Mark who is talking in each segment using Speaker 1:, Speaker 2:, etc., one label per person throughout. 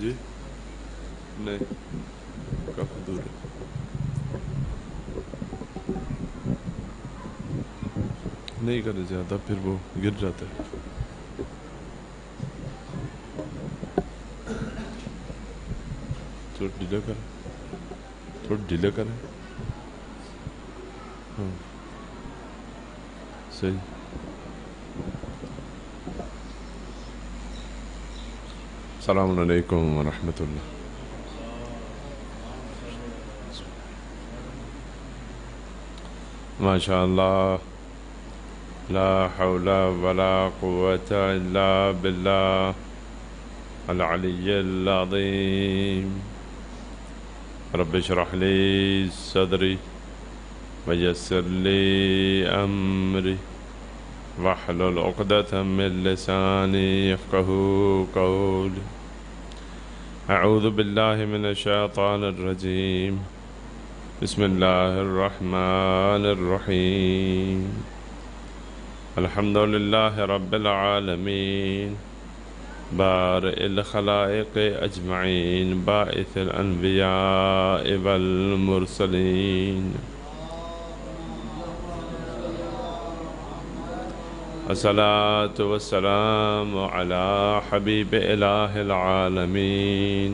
Speaker 1: جی نہیں کافی دور ہے. نہیں کرے زیادہ پھر وہ گر جاتا ہے. تھوڑا ڈیلے کریں, تھوڑا ڈیلے کریں. ہاں صحیح. السلام علیکم ورحمۃ اللہ. ماشاء اللہ لا حول ولا قوة الا باللہ العلی العظیم. رب اشرح لی صدری ویسر لی امری واحلل عقدۃ من لسانی یفقہوا قولی. اعوذ باللہ من الشیطان الرجیم. بسم اللہ الرحمن الرحیم. الحمد للہ رب العالمین بارئ الخلائق اجمعین باعث الانبیاء والمرسلین. الصلاة والسلام على حبیب الہ العالمین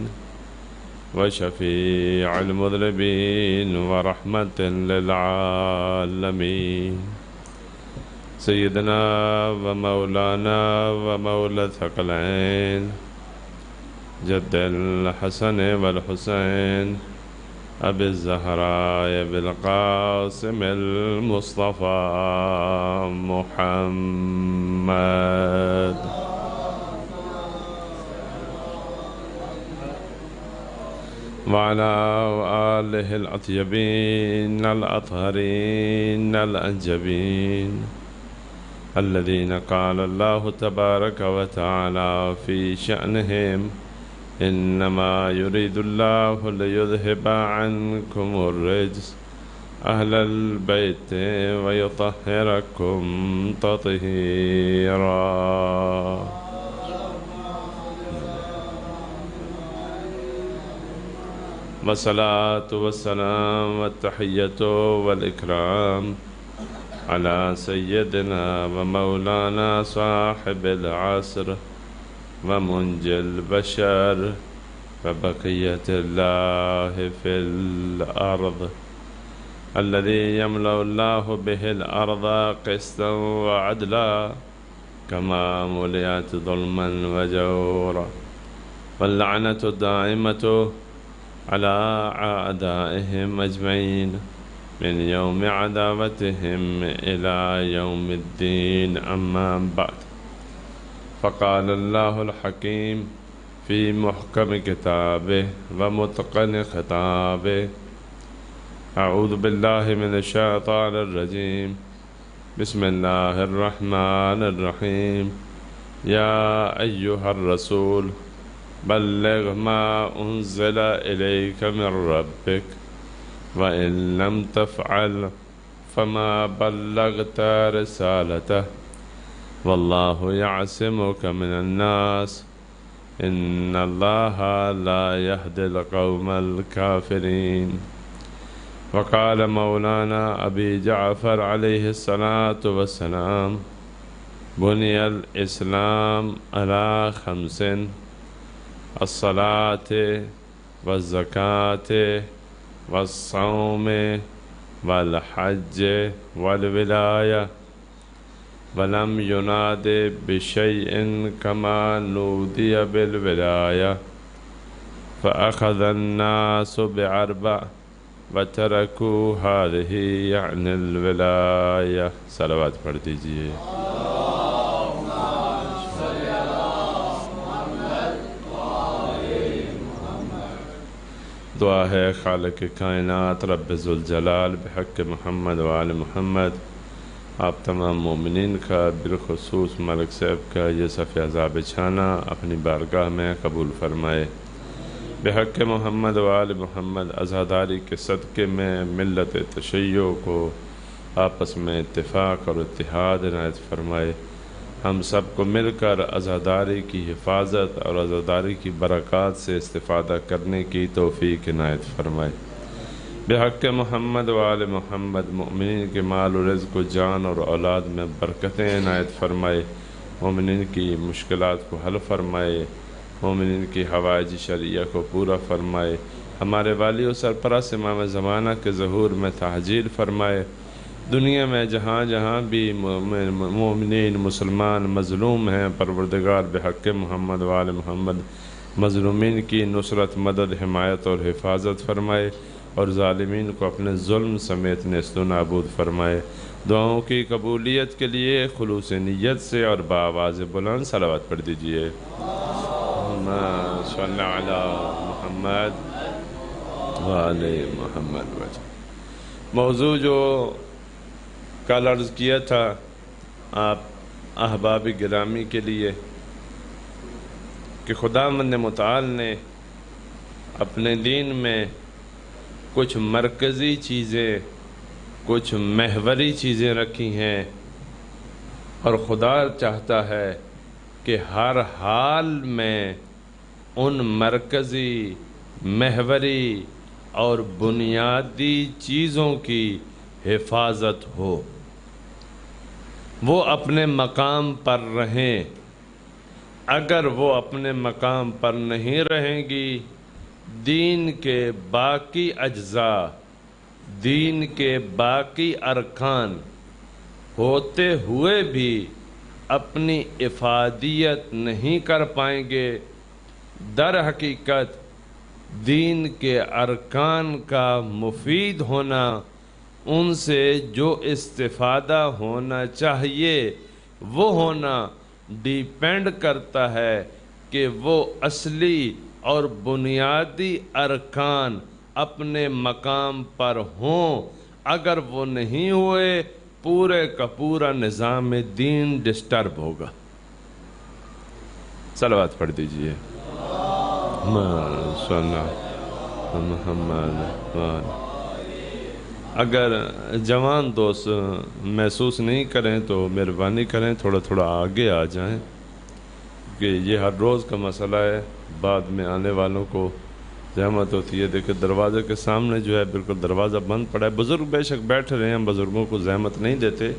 Speaker 1: وشفیع المذنبین ورحمة للعالمین سیدنا و مولانا و مولا الثقلین جد الحسن والحسین ابی الزہراء بالقاسم المصطفى محمد وعلى آلہ الأطیبین الأطہرین الأنجبین الذين قال الله تبارك وتعالى في شأنهم إنما يريد الله ليذهب عنكم الرجس أهل البيت ويطهركم تطهيرا. والصلاة والسلام والتحية والإكرام على سيدنا ومولانا صاحب العصر ومنجي البشر وبقية الله في الأرض الذي يملأ الله به الأرض قسطا وعدلا كما ملئت ظلما وجورا. واللعنة الدائمة على أعدائهم أجمعين من يوم عداوتهم إلى يوم الدين. أما بعد فقال الله الحكيم في محكم كتابه ومتقن خطابه. أعوذ بالله من الشيطان الرجيم. بسم الله الرحمن الرحيم. يا أيها الرسول بلغ ما أنزل إليك من ربك وإن لم تفعل فما بلغت رسالته والله يعصمك من الناس إن الله لا يهدي القوم الكافرين. وقال مولانا أبي جعفر عليه الصلاة والسلام بني الإسلام على 5: الصلاة والزكاة والصوم والحج والولاية ولم يناد بشيء كما نودي بالولاية فأخذ الناس بأربع وتركوا هذه يعني الولاية. صلوات پڑھ دیجئے. دعا ہے خالق کائنات رب ذوالجلال بحق محمد و آل محمد آپ تمام مومنین کا بالخصوص ملک صاحب کا یہ صف عذاب بچھانا اپنی بارگاہ میں قبول فرمائے. بحق محمد و آل محمد عزاداری کے صدقے میں ملت تشیع کو آپس میں اتفاق اور اتحاد عنایت فرمائے. ہم سب کو مل کر عزاداری کی حفاظت اور عزاداری کی برکات سے استفادہ کرنے کی توفیق عنایت فرمائے۔ بحق محمد و آل محمد مومنین کے مال و رزق و جان اور اولاد میں برکتیں عنایت فرمائے، مومنین کی مشکلات کو حل فرمائے، مومنین کی حوائج شرعیہ کو پورا فرمائے، ہمارے والی و سرپرست امام زمانہ کے ظہور میں تعجیل فرمائے۔ دنیا میں جہاں جہاں بھی مومنین مسلمان مظلوم ہیں، پروردگار بحق محمد و آل محمد مظلومین کی نصرت، مدد، حمایت اور حفاظت فرمائے، اور ظالمین کو اپنے ظلم سمیت نیست و نابود فرمائے۔ دعاؤں کی قبولیت کے لیے خلوص نیت سے اور بآواز بلند صلوات پڑھ دیجئے۔ اللہم صلی علی محمد وآل محمد وجہ۔ موضوع جو کل عرض کیا تھا آپ احباب گرامی کے لیے کہ خداوند متعال نے اپنے دین میں کچھ مرکزی چیزیں، کچھ محوری چیزیں رکھی ہیں، اور خدا چاہتا ہے کہ ہر حال میں ان مرکزی، محوری اور بنیادی چیزوں کی حفاظت ہو، وہ اپنے مقام پر رہیں۔ اگر وہ اپنے مقام پر نہیں رہیں گی، دین کے باقی اجزاء، دین کے باقی ارکان ہوتے ہوئے بھی اپنی افادیت نہیں کر پائیں گے۔ در حقیقت دین کے ارکان کا مفید ہونا، ان سے جو استفادہ ہونا چاہیے وہ ہونا، ڈیپینڈ کرتا ہے کہ وہ اصلی اور بنیادی ارکان اپنے مقام پر ہوں۔ اگر وہ نہیں ہوئے، پورے کا پورا نظام دین ڈسٹرب ہوگا۔ صلوات پڑھ دیجئے۔ اگر جوان دوست محسوس نہیں کریں تو مہربانی کریں تھوڑا تھوڑا آگے آ جائیں، کہ یہ ہر روز کا مسئلہ ہے، بعد میں آنے والوں کو زحمت ہوتی ہے۔ دیکھیں دروازے کے سامنے جو ہے بالکل دروازہ بند پڑا ہے، بزرگ بے شک بیٹھ رہے ہیں، ہم بزرگوں کو زحمت نہیں دیتے،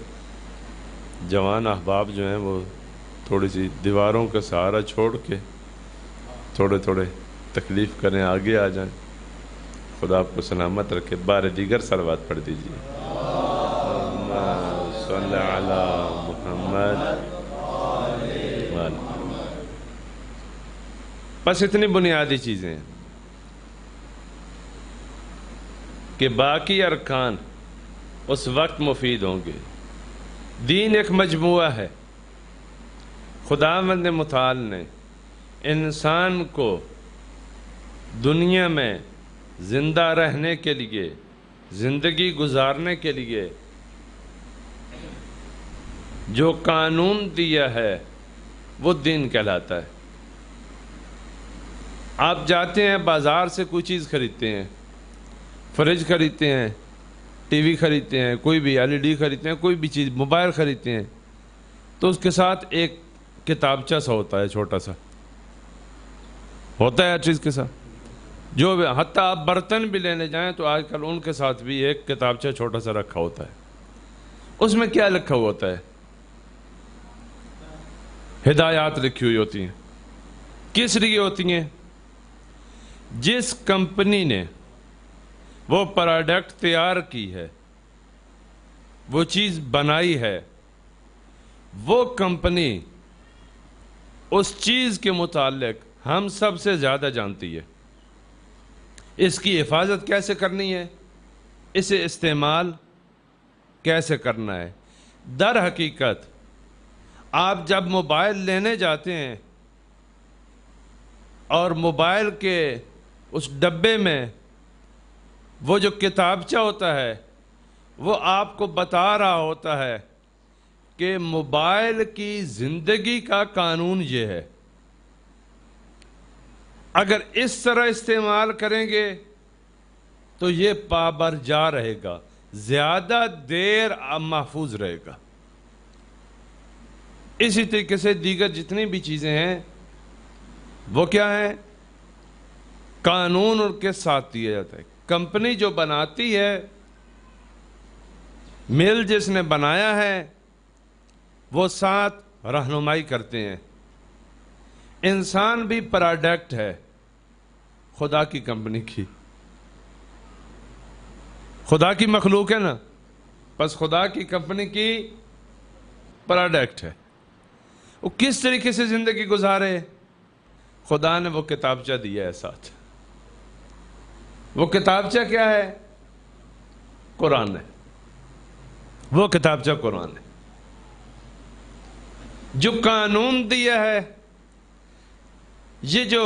Speaker 1: جوان احباب جو ہیں وہ تھوڑی سی دیواروں کا سہارا چھوڑ کے تھوڑے تھوڑے تکلیف کریں، آگے آ جائیں۔ خدا آپ کو سلامت رکھے۔ بار دیگر صلوات پڑھ دیجیے۔ اللہم صلی علی محمد۔ بس اتنی بنیادی چیزیں ہیں کہ باقی ارکان اس وقت مفید ہوں گے۔ دین ایک مجموعہ ہے۔ خداوند متعال نے انسان کو دنیا میں زندہ رہنے کے لیے، زندگی گزارنے کے لیے جو قانون دیا ہے وہ دین کہلاتا ہے۔ آپ جاتے ہیں بازار سے کوئی چیز خریدتے ہیں، فریج خریدتے ہیں، ٹی وی خریدتے ہیں، کوئی بھی LED خریدتے ہیں، کوئی بھی چیز، موبائل خریدتے ہیں، تو اس کے ساتھ ایک کتابچہ سا ہوتا ہے، چھوٹا سا ہوتا ہے ہر چیز کے ساتھ۔ جو بھی حتیٰ آپ برتن بھی لینے جائیں تو آج کل ان کے ساتھ بھی ایک کتابچہ چھوٹا سا رکھا ہوتا ہے۔ اس میں کیا لکھا ہوا ہوتا ہے؟ ہدایات لکھی ہوئی ہوتی ہیں۔ کس لیے ہوتی ہیں؟ جس کمپنی نے وہ پروڈکٹ تیار کی ہے، وہ چیز بنائی ہے، وہ کمپنی اس چیز کے متعلق ہم سب سے زیادہ جانتی ہے۔ اس کی حفاظت کیسے کرنی ہے، اسے استعمال کیسے کرنا ہے۔ در حقیقت آپ جب موبائل لینے جاتے ہیں اور موبائل کے اس ڈبے میں وہ جو کتابچہ ہوتا ہے وہ آپ کو بتا رہا ہوتا ہے کہ موبائل کی زندگی کا قانون یہ ہے، اگر اس طرح استعمال کریں گے تو یہ پابرجا رہے گا، زیادہ دیر محفوظ رہے گا۔ اسی طریقے سے دیگر جتنی بھی چیزیں ہیں وہ کیا ہیں؟ قانون ان کے ساتھ دیا جاتا ہے۔ کمپنی جو بناتی ہے، مل جس نے بنایا ہے، وہ ساتھ رہنمائی کرتے ہیں۔ انسان بھی پروڈکٹ ہے خدا کی کمپنی کی، خدا کی مخلوق ہے نا، بس خدا کی کمپنی کی پروڈکٹ ہے۔ وہ کس طریقے سے زندگی گزارے؟ خدا نے وہ کتابچہ دیا ہے ساتھ۔ وہ کتابچہ کیا ہے؟ قرآن ہے۔ وہ کتابچہ قرآن ہے۔ جو قانون دیا ہے، یہ جو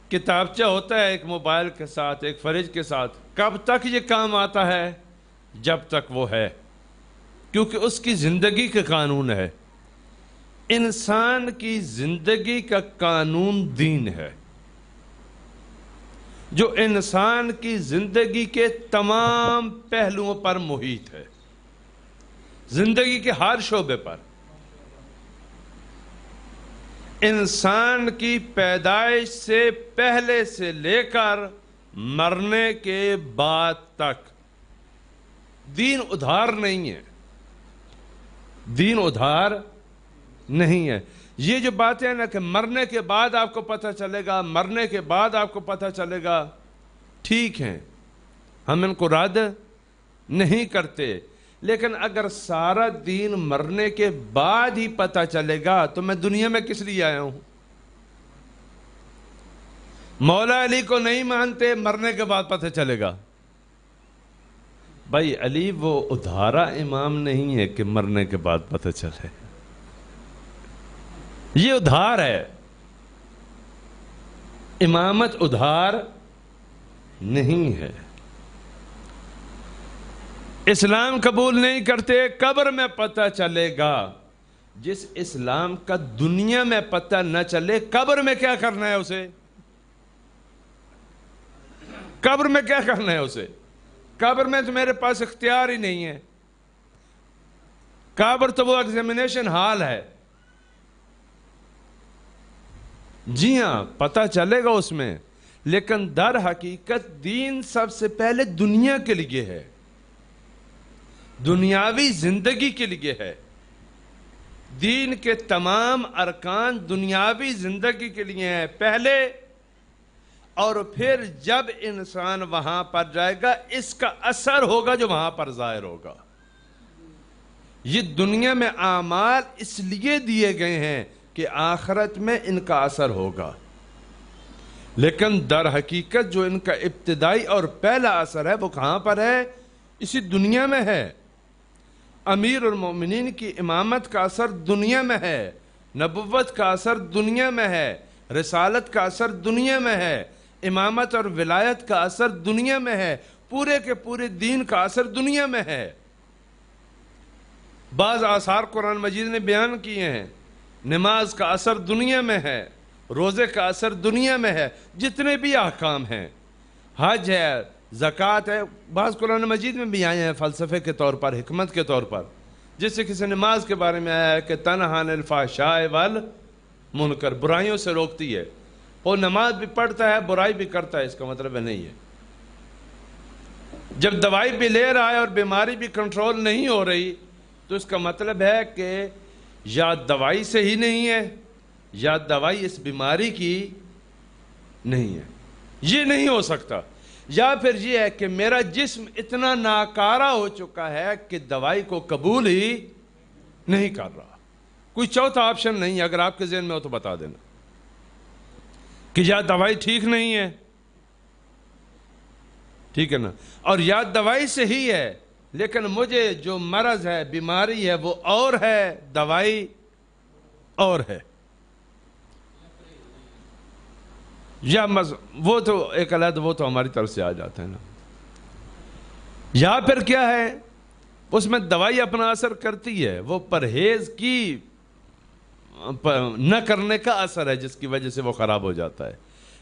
Speaker 1: کتابچہ ہوتا ہے ایک موبائل کے ساتھ، ایک فریج کے ساتھ، کب تک یہ کام آتا ہے؟ جب تک وہ ہے، کیونکہ اس کی زندگی کا قانون ہے۔ انسان کی زندگی کا قانون دین ہے، جو انسان کی زندگی کے تمام پہلوؤں پر محیط ہے، زندگی کے ہر شعبے پر۔ انسان کی پیدائش سے پہلے سے لے کر مرنے کے بعد تک دین ادھار نہیں ہے، دین ادھار نہیں ہے۔ یہ جو باتیں ہیں نا کہ مرنے کے بعد آپ کو پتہ چلے گا، مرنے کے بعد آپ کو پتہ چلے گا، ٹھیک ہیں، ہم ان کو رد نہیں کرتے، لیکن اگر سارا دین مرنے کے بعد ہی پتہ چلے گا تو میں دنیا میں کس لیے آیا ہوں؟ مولا علی کو نہیں مانتے، مرنے کے بعد پتہ چلے گا۔ بھائی علی وہ ادھارا امام نہیں ہے کہ مرنے کے بعد پتہ چلے، یہ ادھار ہے۔ امامت ادھار نہیں ہے۔ اسلام قبول نہیں کرتے، قبر میں پتہ چلے گا۔ جس اسلام کا دنیا میں پتہ نہ چلے، قبر میں کیا کرنا ہے اسے؟ قبر میں کیا کرنا ہے اسے؟ قبر میں تو میرے پاس اختیار ہی نہیں ہے۔ قبر تو وہ ایگزامینیشن ہال ہے۔ جی ہاں، پتہ چلے گا اس میں، لیکن در حقیقت دین سب سے پہلے دنیا کے لیے ہے، دنیاوی زندگی کے لیے ہے۔ دین کے تمام ارکان دنیاوی زندگی کے لیے ہیں پہلے، اور پھر جب انسان وہاں پر جائے گا اس کا اثر ہوگا جو وہاں پر ظاہر ہوگا۔ یہ دنیا میں اعمال اس لیے دیے گئے ہیں کہ آخرت میں ان کا اثر ہوگا، لیکن در حقیقت جو ان کا ابتدائی اور پہلا اثر ہے وہ کہاں پر ہے؟ اسی دنیا میں ہے۔ امیر المومنین کی امامت کا اثر دنیا میں ہے، نبوت کا اثر دنیا میں ہے، رسالت کا اثر دنیا میں ہے، امامت اور ولایت کا اثر دنیا میں ہے، پورے کے پورے دین کا اثر دنیا میں ہے۔ بعض آثار قرآن مجید نے بیان کیے ہیں، نماز کا اثر دنیا میں ہے، روزے کا اثر دنیا میں ہے، جتنے بھی احکام ہیں، حج ہے، زکوٰۃ ہے، بعض قرآن مجید میں بھی آئے ہیں فلسفے کے طور پر، حکمت کے طور پر۔ جس سے کسی نماز کے بارے میں آیا ہے کہ تنہی عن الفحشاء والمنکر، برائیوں سے روکتی ہے۔ وہ نماز بھی پڑھتا ہے، برائی بھی کرتا ہے، اس کا مطلب ہے نہیں ہے۔ جب دوائی بھی لے رہا ہے اور بیماری بھی کنٹرول نہیں ہو رہی تو اس کا مطلب ہے کہ یا دوائی سے ہی نہیں ہے یا دوائی اس بیماری کی نہیں ہے، یہ نہیں ہو سکتا۔ یا پھر یہ ہے کہ میرا جسم اتنا ناکارہ ہو چکا ہے کہ دوائی کو قبول ہی نہیں کر رہا۔ کوئی چوتھا آپشن نہیں ہے، اگر آپ کے ذہن میں ہو تو بتا دینا کہ یا دوائی ٹھیک نہیں ہے، ٹھیک ہے نا، اور یا دوائی سے ہی ہے لیکن مجھے جو مرض ہے، بیماری ہے، وہ اور ہے، دوائی اور ہے۔ یا وہ تو ایک علیحدہ، وہ تو ہماری طرف سے آ جاتا ہے نا۔ یا پھر کیا ہے، اس میں دوائی اپنا اثر کرتی ہے، وہ پرہیز کی نہ کرنے کا اثر ہے جس کی وجہ سے وہ خراب ہو جاتا ہے۔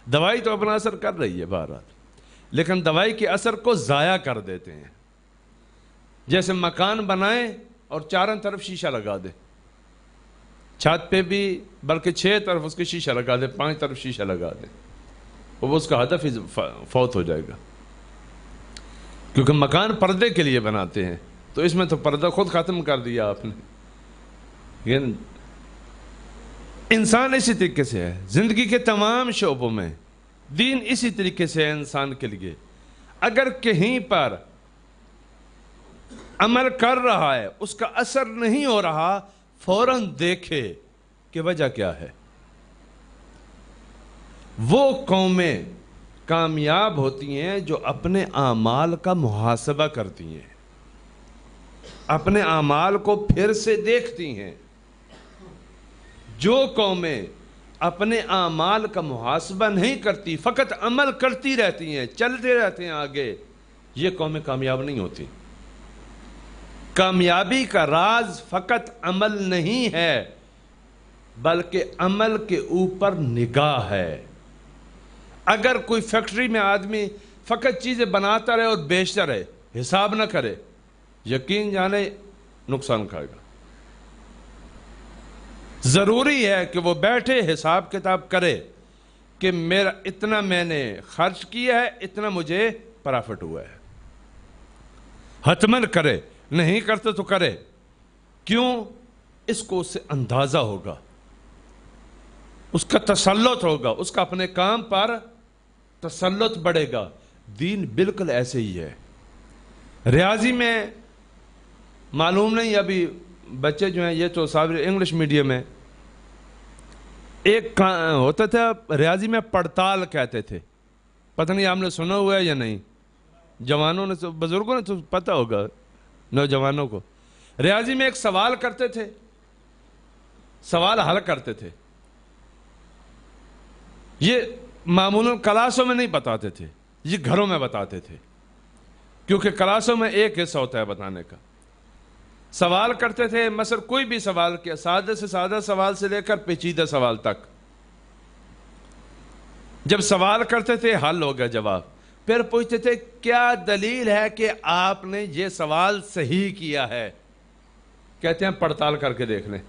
Speaker 1: دوائی تو اپنا اثر کر رہی ہے بہرحال، لیکن دوائی کے اثر کو ضائع کر دیتے ہیں۔ جیسے مکان بنائیں اور چاروں طرف شیشہ لگا دیں، چھت پہ بھی بلکہ 6 طرف اس کے شیشہ لگا دیں، 5 طرف شیشہ لگا دیں، وہ اس کا ہدف ہی فوت ہو جائے گا، کیونکہ مکان پردے کے لیے بناتے ہیں، تو اس میں تو پردہ خود ختم کر دیا آپ نے۔ لیکن انسان اسی طریقے سے ہے، زندگی کے تمام شعبوں میں دین اسی طریقے سے ہے انسان کے لیے۔ اگر کہیں پر عمل کر رہا ہے، اس کا اثر نہیں ہو رہا، فوراً دیکھے کہ وجہ کیا ہے۔ وہ قومیں کامیاب ہوتی ہیں جو اپنے اعمال کا محاسبہ کرتی ہیں، اپنے اعمال کو پھر سے دیکھتی ہیں۔ جو قومیں اپنے اعمال کا محاسبہ نہیں کرتی، فقط عمل کرتی رہتی ہیں، چلتے رہتے ہیں آگے، یہ قومیں کامیاب نہیں ہوتی۔ کامیابی کا راز فقط عمل نہیں ہے، بلکہ عمل کے اوپر نگاہ ہے۔ اگر کوئی فیکٹری میں آدمی فقط چیزیں بناتا رہے اور بیچتا رہے، حساب نہ کرے، یقین جانے نقصان کھائے گا۔ ضروری ہے کہ وہ بیٹھے حساب کتاب کرے کہ میرا اتنا میں نے خرچ کیا ہے، اتنا مجھے پرافٹ ہوا ہے، حتمن کرے، نہیں کرتے تو کرے۔ کیوں؟ اس کو اس سے اندازہ ہوگا، اس کا تسلط ہوگا، اس کا اپنے کام پر تسلط بڑھے گا۔ دین بالکل ایسے ہی ہے۔ ریاضی میں معلوم نہیں، ابھی بچے جو ہیں یہ تو صاحب انگلش میڈیم ہے، ایک ہوتا تھا ریاضی میں پڑتال کہتے تھے، پتہ نہیں آپ نے سنا ہوا ہے یا نہیں، جوانوں نے، بزرگوں نے تو پتہ ہوگا، نوجوانوں کو۔ ریاضی میں ایک سوال کرتے تھے، سوال حل کرتے تھے، یہ معمولاً کلاسوں میں نہیں بتاتے تھے، یہ گھروں میں بتاتے تھے، کیونکہ کلاسوں میں ایک حصہ ہوتا ہے بتانے کا۔ سوال کرتے تھے، مثلا کوئی بھی سوال کیا، سادہ سے سادہ سوال سے لے کر پیچیدہ سوال تک، جب سوال کرتے تھے حل ہو گیا جواب، پھر پوچھتے تھے کیا دلیل ہے کہ آپ نے یہ سوال صحیح کیا ہے؟ کہتے ہیں پڑتال کر کے دیکھ لیں۔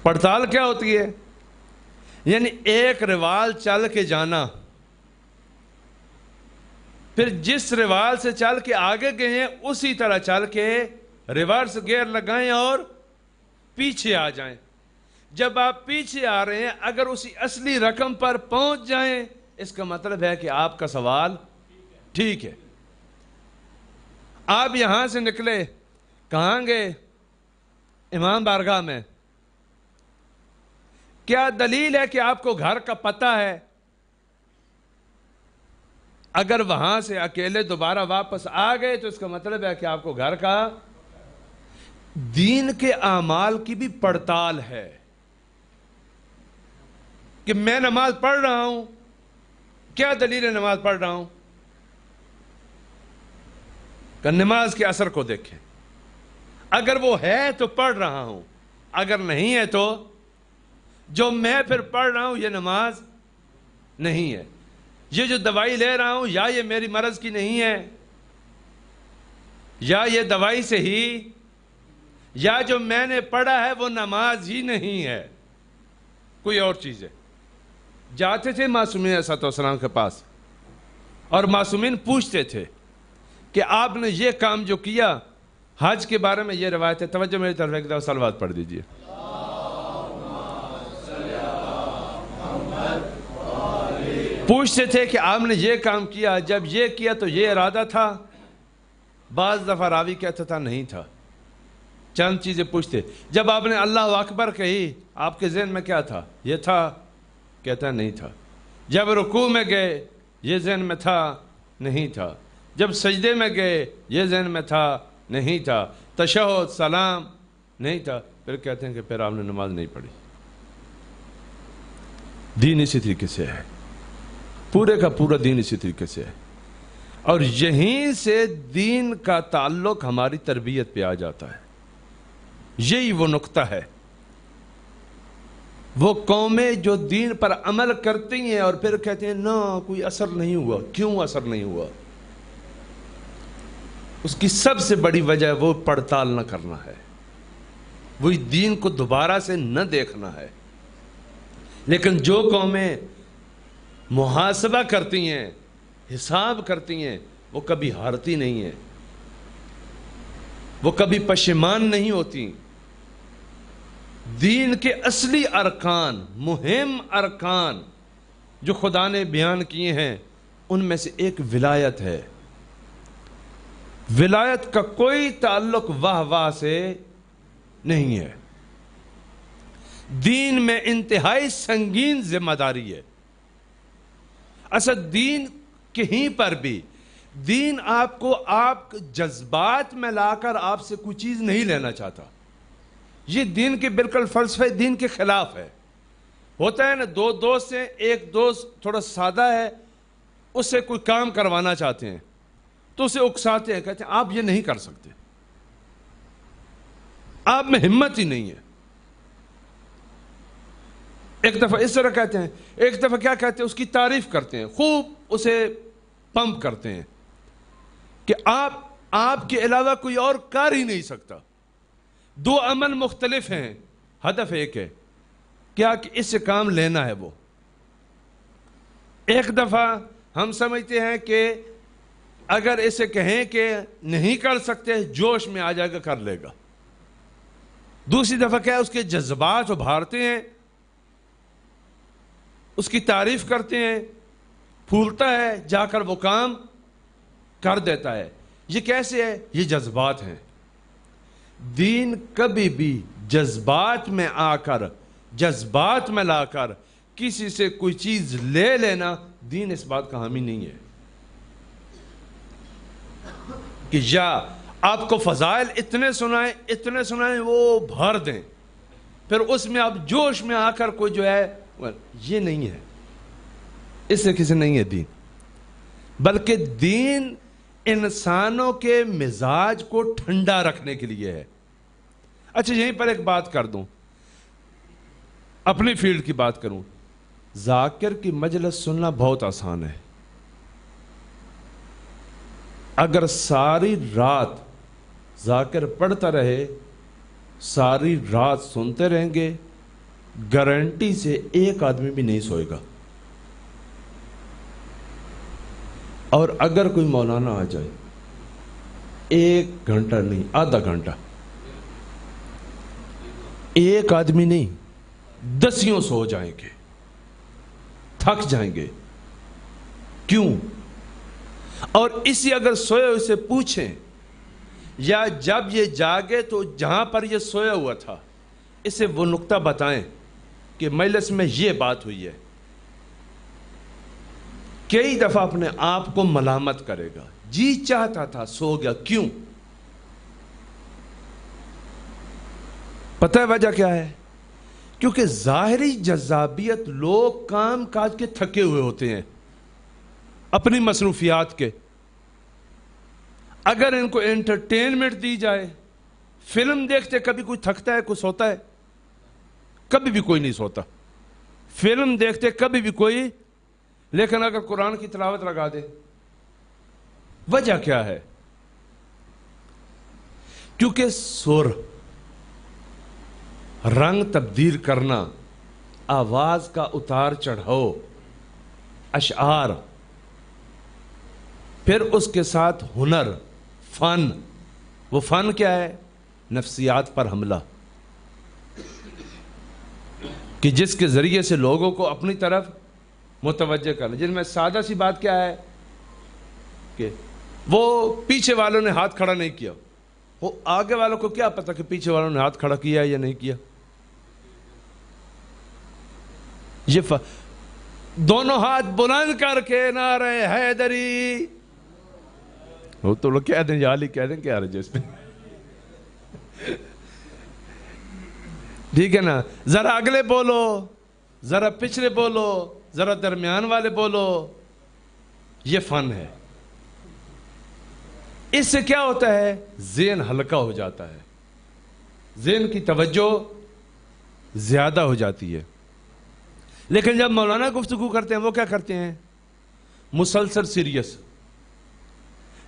Speaker 1: پڑتال کیا ہوتی ہے؟ یعنی ایک روال چل کے جانا، پھر جس روال سے چل کے آگے گئے ہیں اسی طرح چل کے ریورس گیئر لگائیں اور پیچھے آ جائیں۔ جب آپ پیچھے آ رہے ہیں، اگر اسی اصلی رقم پر پہنچ جائیں، اس کا مطلب ہے کہ آپ کا سوال ٹھیک ہے۔ آپ یہاں سے نکلے، کہاں گئے؟ امام بارگاہ میں۔ کیا دلیل ہے کہ آپ کو گھر کا پتہ ہے؟ اگر وہاں سے اکیلے دوبارہ واپس آ گئے تو اس کا مطلب ہے کہ آپ کو گھر کا۔ دین کے اعمال کی بھی پڑتال ہے کہ میں نماز پڑھ رہا ہوں، کیا دلیل ہے نماز پڑھ رہا ہوں؟ کہ نماز کے اثر کو دیکھیں، اگر وہ ہے تو پڑھ رہا ہوں، اگر نہیں ہے تو جو میں پھر پڑھ رہا ہوں یہ نماز نہیں ہے۔ یہ جو دوائی لے رہا ہوں یا یہ میری مرض کی نہیں ہے، یا یہ دوائی سے ہی، یا جو میں نے پڑھا ہے وہ نماز ہی نہیں ہے، کوئی اور چیز ہے۔ جاتے تھے معصومین علیہ السلام کے پاس اور معصومین پوچھتے تھے کہ آپ نے یہ کام جو کیا، حج کے بارے میں یہ روایت ہے، توجہ میری طرف ایک دفعہ صلوات پڑھ دیجئے۔ پوچھتے تھے کہ آپ نے یہ کام کیا، جب یہ کیا تو یہ ارادہ تھا؟ بعض دفعہ راوی کہتا تھا نہیں تھا۔ چند چیزیں پوچھتے، جب آپ نے اللہ اکبر کہی آپ کے ذہن میں کیا تھا؟ یہ تھا؟ کہتا نہیں تھا۔ جب رکوع میں گئے یہ ذہن میں تھا؟ نہیں تھا۔ جب سجدے میں گئے یہ ذہن میں تھا؟ نہیں تھا۔ تشہد، سلام، نہیں تھا۔ پھر کہتے ہیں کہ پھر آپ نے نماز نہیں پڑھی۔ دین اسی طریقے سے ہے، پورے کا پورا دین اسی طریقے سے ہے، اور یہیں سے دین کا تعلق ہماری تربیت پہ آ جاتا ہے۔ یہی وہ نقطہ ہے۔ وہ قومیں جو دین پر عمل کرتی ہیں اور پھر کہتے ہیں نا کوئی اثر نہیں ہوا۔ کیوں اثر نہیں ہوا؟ اس کی سب سے بڑی وجہ وہ پڑتال نہ کرنا ہے۔
Speaker 2: وہی دین کو دوبارہ سے نہ دیکھنا ہے۔ لیکن جو قومیں محاسبہ کرتی ہیں، حساب کرتی ہیں، وہ کبھی ہارتی نہیں ہیں، وہ کبھی پشیمان نہیں ہوتی۔ دین کے اصلی ارکان، مہم ارکان جو خدا نے بیان کیے ہیں، ان میں سے ایک ولایت ہے۔ ولایت کا کوئی تعلق واہ واہ سے نہیں ہے۔ دین میں انتہائی سنگین ذمہ داری ہے۔ اصل دین کہیں پر بھی، دین آپ کو آپ جذبات میں لا کر آپ سے کوئی چیز نہیں لینا چاہتا۔ یہ دین کے بالکل فلسفہ دین کے خلاف ہے۔ ہوتا ہے نا، دو دوست ہیں، ایک دوست تھوڑا سادہ ہے، اس سے کوئی کام کروانا چاہتے ہیں تو اسے اکساتے ہیں، کہتے ہیں آپ یہ نہیں کر سکتے، آپ میں ہمت ہی نہیں ہے۔ ایک دفعہ اس طرح کہتے ہیں، ایک دفعہ کیا کہتے ہیں، اس کی تعریف کرتے ہیں، خوب اسے پمپ کرتے ہیں کہ آپ کے علاوہ کوئی اور کر ہی نہیں سکتا۔ دو عمل مختلف ہیں، ہدف ایک ہے، کیا کہ اس سے کام لینا ہے۔ وہ ایک دفعہ ہم سمجھتے ہیں کہ اگر اسے کہیں کہ نہیں کر سکتے، جوش میں آ جائے گا، کر لے گا۔ دوسری دفعہ کیا ہے، اس کے جذبات ابھارتے ہیں، اس کی تعریف کرتے ہیں، پھولتا ہے، جا کر وہ کام کر دیتا ہے۔ یہ کیسے ہے؟ یہ جذبات ہیں۔ دین کبھی بھی جذبات میں آ کر، جذبات میں لا کر کسی سے کوئی چیز لے لینا، دین اس بات کا حامی نہیں ہے کہ یا آپ کو فضائل اتنے سنائیں وہ بھر دیں، پھر اس میں آپ جوش میں آ کر کوئی جو ہے، یہ نہیں ہے۔ اس سے کسی نہیں ہے دین، بلکہ دین انسانوں کے مزاج کو ٹھنڈا رکھنے کے لیے ہے۔ اچھا، یہیں پر ایک بات کر دوں، اپنی فیلڈ کی بات کروں۔ ذاکر کی مجلس سننا بہت آسان ہے۔ اگر ساری رات ذاکر پڑھتا رہے، ساری رات سنتے رہیں گے، گارنٹی سے ایک آدمی بھی نہیں سوئے گا۔ اور اگر کوئی مولانا آ جائے، 1 گھنٹہ نہیں، آدھا گھنٹہ، ایک آدمی نہیں، 10 سو جائیں گے، تھک جائیں گے۔ کیوں؟ اور اسی اگر سوئے ہوئے سے پوچھیں، یا جب یہ جاگے تو جہاں پر یہ سویا ہوا تھا، اسے وہ نقطہ بتائیں کہ مجلس میں یہ بات ہوئی ہے، کئی دفعہ اپنے آپ کو ملامت کرے گا، جی چاہتا تھا، سو گیا۔ کیوں؟ پتہ ہے وجہ کیا ہے؟ کیونکہ ظاہری جذابیت، لوگ کام کاج کے تھکے ہوئے ہوتے ہیں، اپنی مصروفیات کے۔ اگر ان کو انٹرٹینمنٹ دی جائے، فلم دیکھتے کبھی کوئی تھکتا ہے، کوئی سوتا ہے؟ کبھی بھی کوئی نہیں سوتا۔ فلم دیکھتے کبھی بھی کوئی، لیکن اگر قرآن کی تلاوت لگا دے، وجہ کیا ہے؟ کیونکہ سر، رنگ تبدیل کرنا، آواز کا اتار چڑھاؤ، اشعار، پھر اس کے ساتھ ہنر، فن۔ وہ فن کیا ہے؟ نفسیات پر حملہ، کہ جس کے ذریعے سے لوگوں کو اپنی طرف متوجہ کرنا۔ جن میں سادہ سی بات کیا ہے کہ وہ پیچھے والوں نے ہاتھ کھڑا نہیں کیا، وہ آگے والوں کو کیا پتا کہ پیچھے والوں نے ہاتھ کھڑا کیا ہے یا نہیں کیا؟ یہ دونوں ہاتھ بلند کر کے نعرہ حیدری، وہ تو لوگ کہہ دیں، یالی کہہ دیں، کیا رجے اس میں، ٹھیک ہے نا؟ ذرا اگلے بولو، ذرا پچھلے بولو، ذرا درمیان والے بولو۔ یہ فن ہے۔ اس سے کیا ہوتا ہے؟ ذہن ہلکا ہو جاتا ہے، ذہن کی توجہ زیادہ ہو جاتی ہے۔ لیکن جب مولانا گفتگو کرتے ہیں، وہ کیا کرتے ہیں؟ مسلسل سیریس۔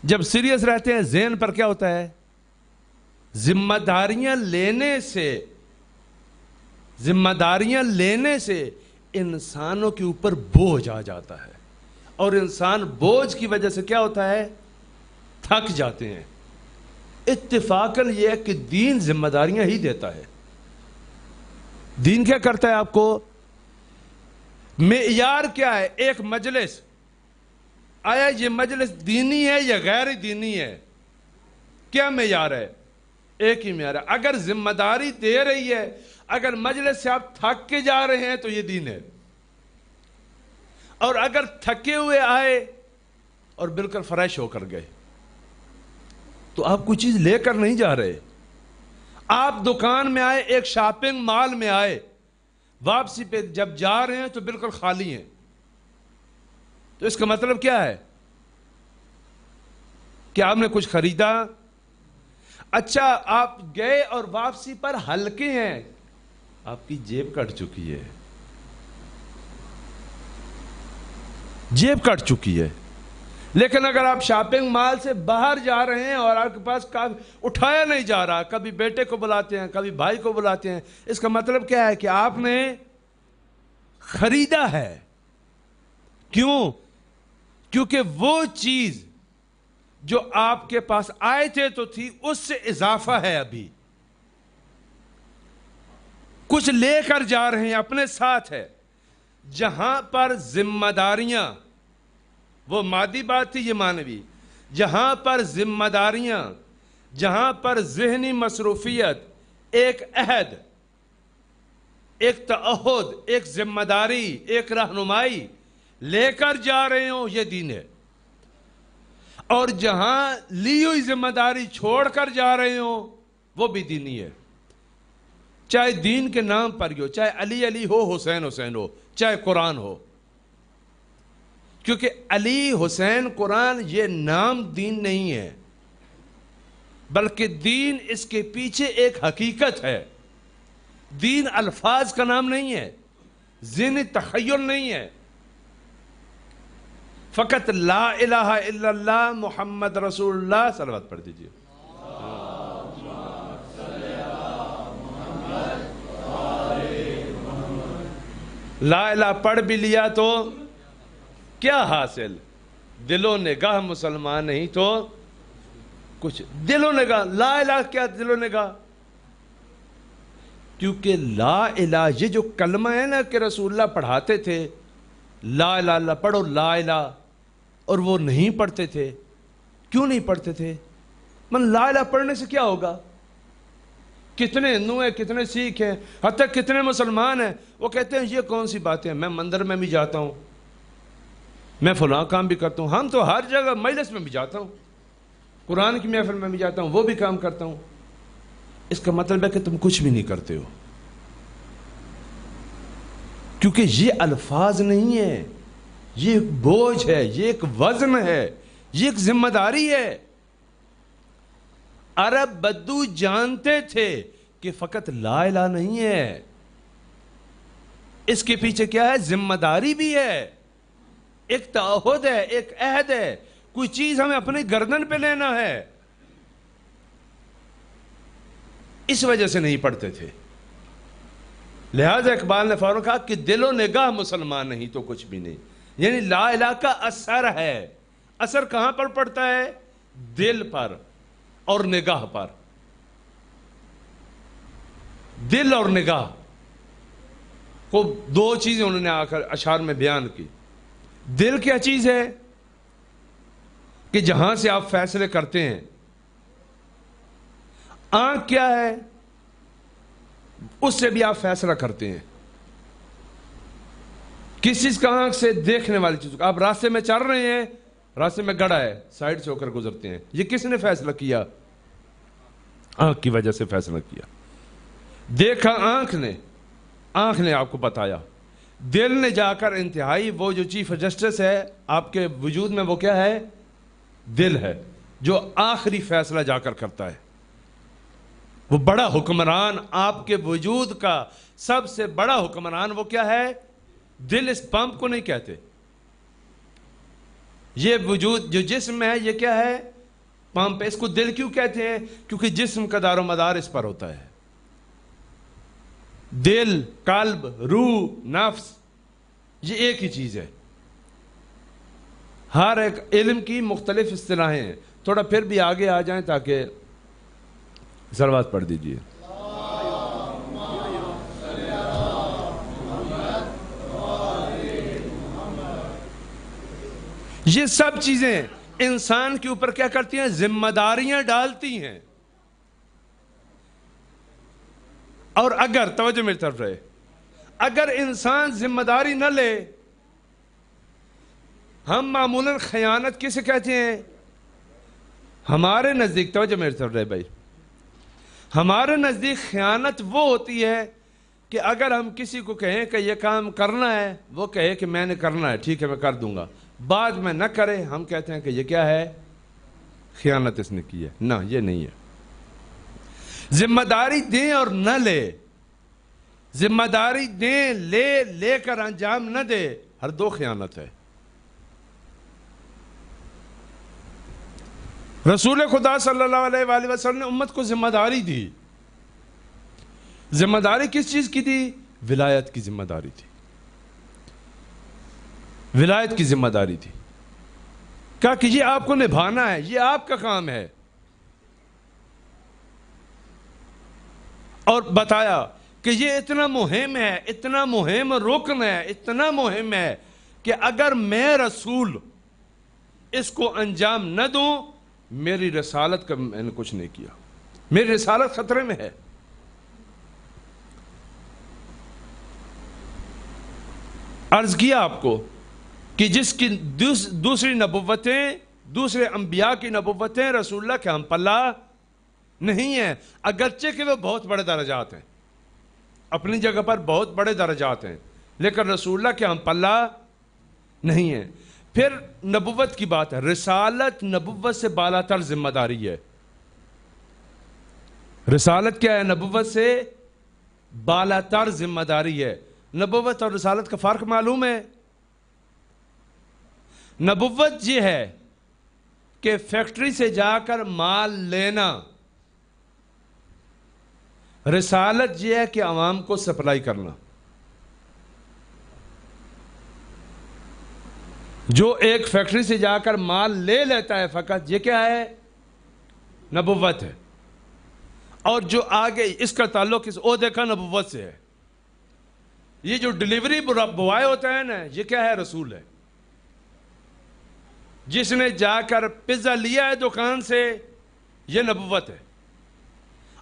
Speaker 2: جب سیریس رہتے ہیں، ذہن پر کیا ہوتا ہے؟ ذمہ داریاں لینے سے انسانوں کے اوپر بوجھ آ جاتا ہے، اور انسان بوجھ کی وجہ سے کیا ہوتا ہے؟ تھک جاتے ہیں۔ اتفاقاً یہ ہے کہ دین ذمہ داریاں ہی دیتا ہے۔ دین کیا کرتا ہے آپ کو؟ معیار کیا ہے؟ ایک مجلس، آیا یہ مجلس دینی ہے یا غیر دینی ہے؟ کیا معیار ہے؟ ایک ہی معیار ہے۔ اگر ذمہ داری دے رہی ہے، اگر مجلس سے آپ تھک کے جا رہے ہیں تو یہ دین ہے، اور اگر تھکے ہوئے آئے اور بالکل فریش ہو کر گئے تو آپ کوئی چیز لے کر نہیں جا رہے۔ آپ دکان میں آئے، ایک شاپنگ مال میں آئے، واپسی پہ جب جا رہے ہیں تو بالکل خالی ہیں، تو اس کا مطلب کیا ہے؟ کہ آپ نے کچھ خریدا؟ اچھا، آپ گئے اور واپسی پر ہلکے ہیں، آپ کی جیب کٹ چکی ہے، جیب کٹ چکی ہے۔ لیکن اگر آپ شاپنگ مال سے باہر جا رہے ہیں اور آپ کے پاس اٹھایا نہیں جا رہا، کبھی بیٹے کو بلاتے ہیں، کبھی بھائی کو بلاتے ہیں، اس کا مطلب کیا ہے؟ کہ آپ نے خریدا ہے۔ کیوں؟ کیونکہ وہ چیز جو آپ کے پاس آئے تھے تو تھی، اس سے اضافہ ہے، ابھی کچھ لے کر جا رہے ہیں، اپنے ساتھ ہے۔ جہاں پر ذمہ داریاں، وہ مادی بات تھی، یہ معنوی، جہاں پر ذمہ داریاں، جہاں پر ذہنی مصروفیت، ایک عہد، ایک تعہد، ایک ذمہ داری، ایک رہنمائی لے کر جا رہے ہوں، یہ دین ہے۔ اور جہاں لی ہوئی ذمہ داری چھوڑ کر جا رہے ہوں، وہ بھی دینی ہے۔ چاہے دین کے نام پر ہی ہو، چاہے علی علی ہو، حسین حسین ہو، چاہے قرآن ہو، کیونکہ علی حسین قرآن یہ نام دین نہیں ہے، بلکہ دین اس کے پیچھے ایک حقیقت ہے۔ دین الفاظ کا نام نہیں ہے، ذہنی تخیل نہیں ہے۔ فقط لا الہ الا اللہ محمد رسول اللہ، صلوات پڑھ دیجئے۔ لا الہ پڑھ بھی لیا تو کیا حاصل؟ دل و نگاہ مسلمان نہیں تو کچھ، دل و نگاہ، لا الہ کیا دل و نگاہ؟ کیونکہ لا الہ، یہ جو کلمہ ہے نا کہ رسول اللہ پڑھاتے تھے، لا الہ اللہ پڑھو، لا الہ، اور وہ نہیں پڑھتے تھے۔ کیوں نہیں پڑھتے تھے؟ لا الہ پڑھنے سے کیا ہوگا؟ کتنے ہندو ہیں، کتنے سکھ ہیں، حتیٰ کتنے مسلمان ہیں، وہ کہتے ہیں یہ کون سی باتیں ہیں، میں مندر میں بھی جاتا ہوں، میں فلاں کام بھی کرتا ہوں، ہم تو ہر جگہ، مجلس میں بھی جاتا ہوں، قرآن کی محفل میں بھی جاتا ہوں، وہ بھی کام کرتا ہوں۔ اس کا مطلب ہے کہ تم کچھ بھی نہیں کرتے ہو، کیونکہ یہ الفاظ نہیں ہے، یہ ایک بوجھ ہے، یہ ایک وزن ہے، یہ ایک ذمہ داری ہے۔ عرب بدو جانتے تھے کہ فقط لا الہ نہیں ہے، اس کے پیچھے کیا ہے؟ ذمہ داری بھی ہے، ایک تعہد ہے، ایک عہد ہے، کوئی چیز ہمیں اپنی گردن پہ لینا ہے، اس وجہ سے نہیں پڑھتے تھے۔ لہذا اقبال نے فوراً کہا کہ دل و نگاہ مسلمان نہیں تو کچھ بھی نہیں، یعنی لا الہ کا اثر ہے۔ اثر کہاں پر پڑتا ہے؟ دل پر اور نگاہ پر۔ دل اور نگاہ کو دو چیزیں انہوں نے آ کر اشعار میں بیان کی۔ دل کیا چیز ہے؟ کہ جہاں سے آپ فیصلے کرتے ہیں۔ آنکھ کیا ہے؟ اس سے بھی آپ فیصلہ کرتے ہیں۔ کس چیز کا؟ آنکھ سے دیکھنے والی چیز۔ آپ راستے میں چل رہے ہیں، راستے میں گڑھا ہے، سائڈ سے ہو کر گزرتے ہیں، یہ کس نے فیصلہ کیا؟ آنکھ کی وجہ سے فیصلہ کیا۔ دیکھا آنکھ نے آپ کو بتایا، دل نے جا کر انتہائی، وہ جو چیف جسٹس ہے آپ کے وجود میں، وہ کیا ہے؟ دل ہے، جو آخری فیصلہ جا کر کرتا ہے۔ وہ بڑا حکمران، آپ کے وجود کا سب سے بڑا حکمران وہ کیا ہے؟ دل۔ اس پمپ کو نہیں کہتے۔ یہ وجود جو جسم ہے، یہ کیا ہے؟ پمپ، اس کو دل کیوں کہتے ہیں؟ کیونکہ جسم کا دار و مدار اس پر ہوتا ہے. دل، قلب، روح، نفس، یہ ایک ہی چیز ہے. ہر ایک علم کی مختلف اصطلاحیں ہیں. تھوڑا پھر بھی آگے آ جائیں تاکہ صلوات پڑھ دیجیے. یہ سب چیزیں انسان کے اوپر کیا کرتی ہیں؟ ذمہ داریاں ڈالتی ہیں. اور اگر توجہ میری طرف رہے، اگر انسان ذمہ داری نہ لے، ہم معمولاً خیانت کسے کہتے ہیں؟ ہمارے نزدیک، توجہ میری طرف رہے بھائی، ہمارے نزدیک خیانت وہ ہوتی ہے کہ اگر ہم کسی کو کہیں کہ یہ کام کرنا ہے، وہ کہے کہ میں نے کرنا ہے، ٹھیک ہے میں کر دوں گا، بعد میں نہ کرے، ہم کہتے ہیں کہ یہ کیا ہے؟ خیانت اس نے کی ہے. نہ، یہ نہیں ہے. ذمہ داری دیں اور نہ لے، ذمہ داری دیں، لے کر انجام نہ دے، ہر دو خیانت ہے. رسول خدا صلی اللہ علیہ وآلہ وسلم نے امت کو ذمہ داری دی. ذمہ داری کس چیز کی تھی؟ ولایت کی ذمہ داری تھی. ولایت کی ذمہ داری تھی. کہا کہ یہ آپ کو نبھانا ہے، یہ آپ کا کام ہے. اور بتایا کہ یہ اتنا مہم ہے، اتنا مہم رکن ہے، اتنا مہم ہے کہ اگر میں رسول اس کو انجام نہ دوں، میری رسالت کا میں نے کچھ نہیں کیا، میری رسالت خطرے میں ہے. عرض کیا آپ کو کہ جس کی دوسری نبوتیں، دوسرے انبیاء کی نبوتیں رسول اللہ کے ہم پلہ نہیں ہیں، اگرچہ کہ وہ بہت بڑے درجات ہیں، اپنی جگہ پر بہت بڑے درجات ہیں، لیکن رسول اللہ کے ہم پلہ نہیں ہیں. پھر نبوت کی بات ہے. رسالت نبوت سے بالا تر ذمہ داری ہے. رسالت کیا ہے؟ نبوت سے بالا تر ذمہ داری ہے. نبوت اور رسالت کا فرق معلوم ہے؟ نبوت یہ ہے کہ فیکٹری سے جا کر مال لینا، رسالت یہ ہے کہ عوام کو سپلائی کرنا. جو ایک فیکٹری سے جا کر مال لے لیتا ہے فقط، یہ کیا ہے؟ نبوت ہے. اور جو آگے اس کا تعلق اس عہدے کا نبوت سے ہے. یہ جو ڈیلیوری بوائے ہوتا ہے نا، یہ کیا ہے؟ رسول ہے. جس نے جا کر پیزا لیا ہے دکان سے، یہ نبوت ہے.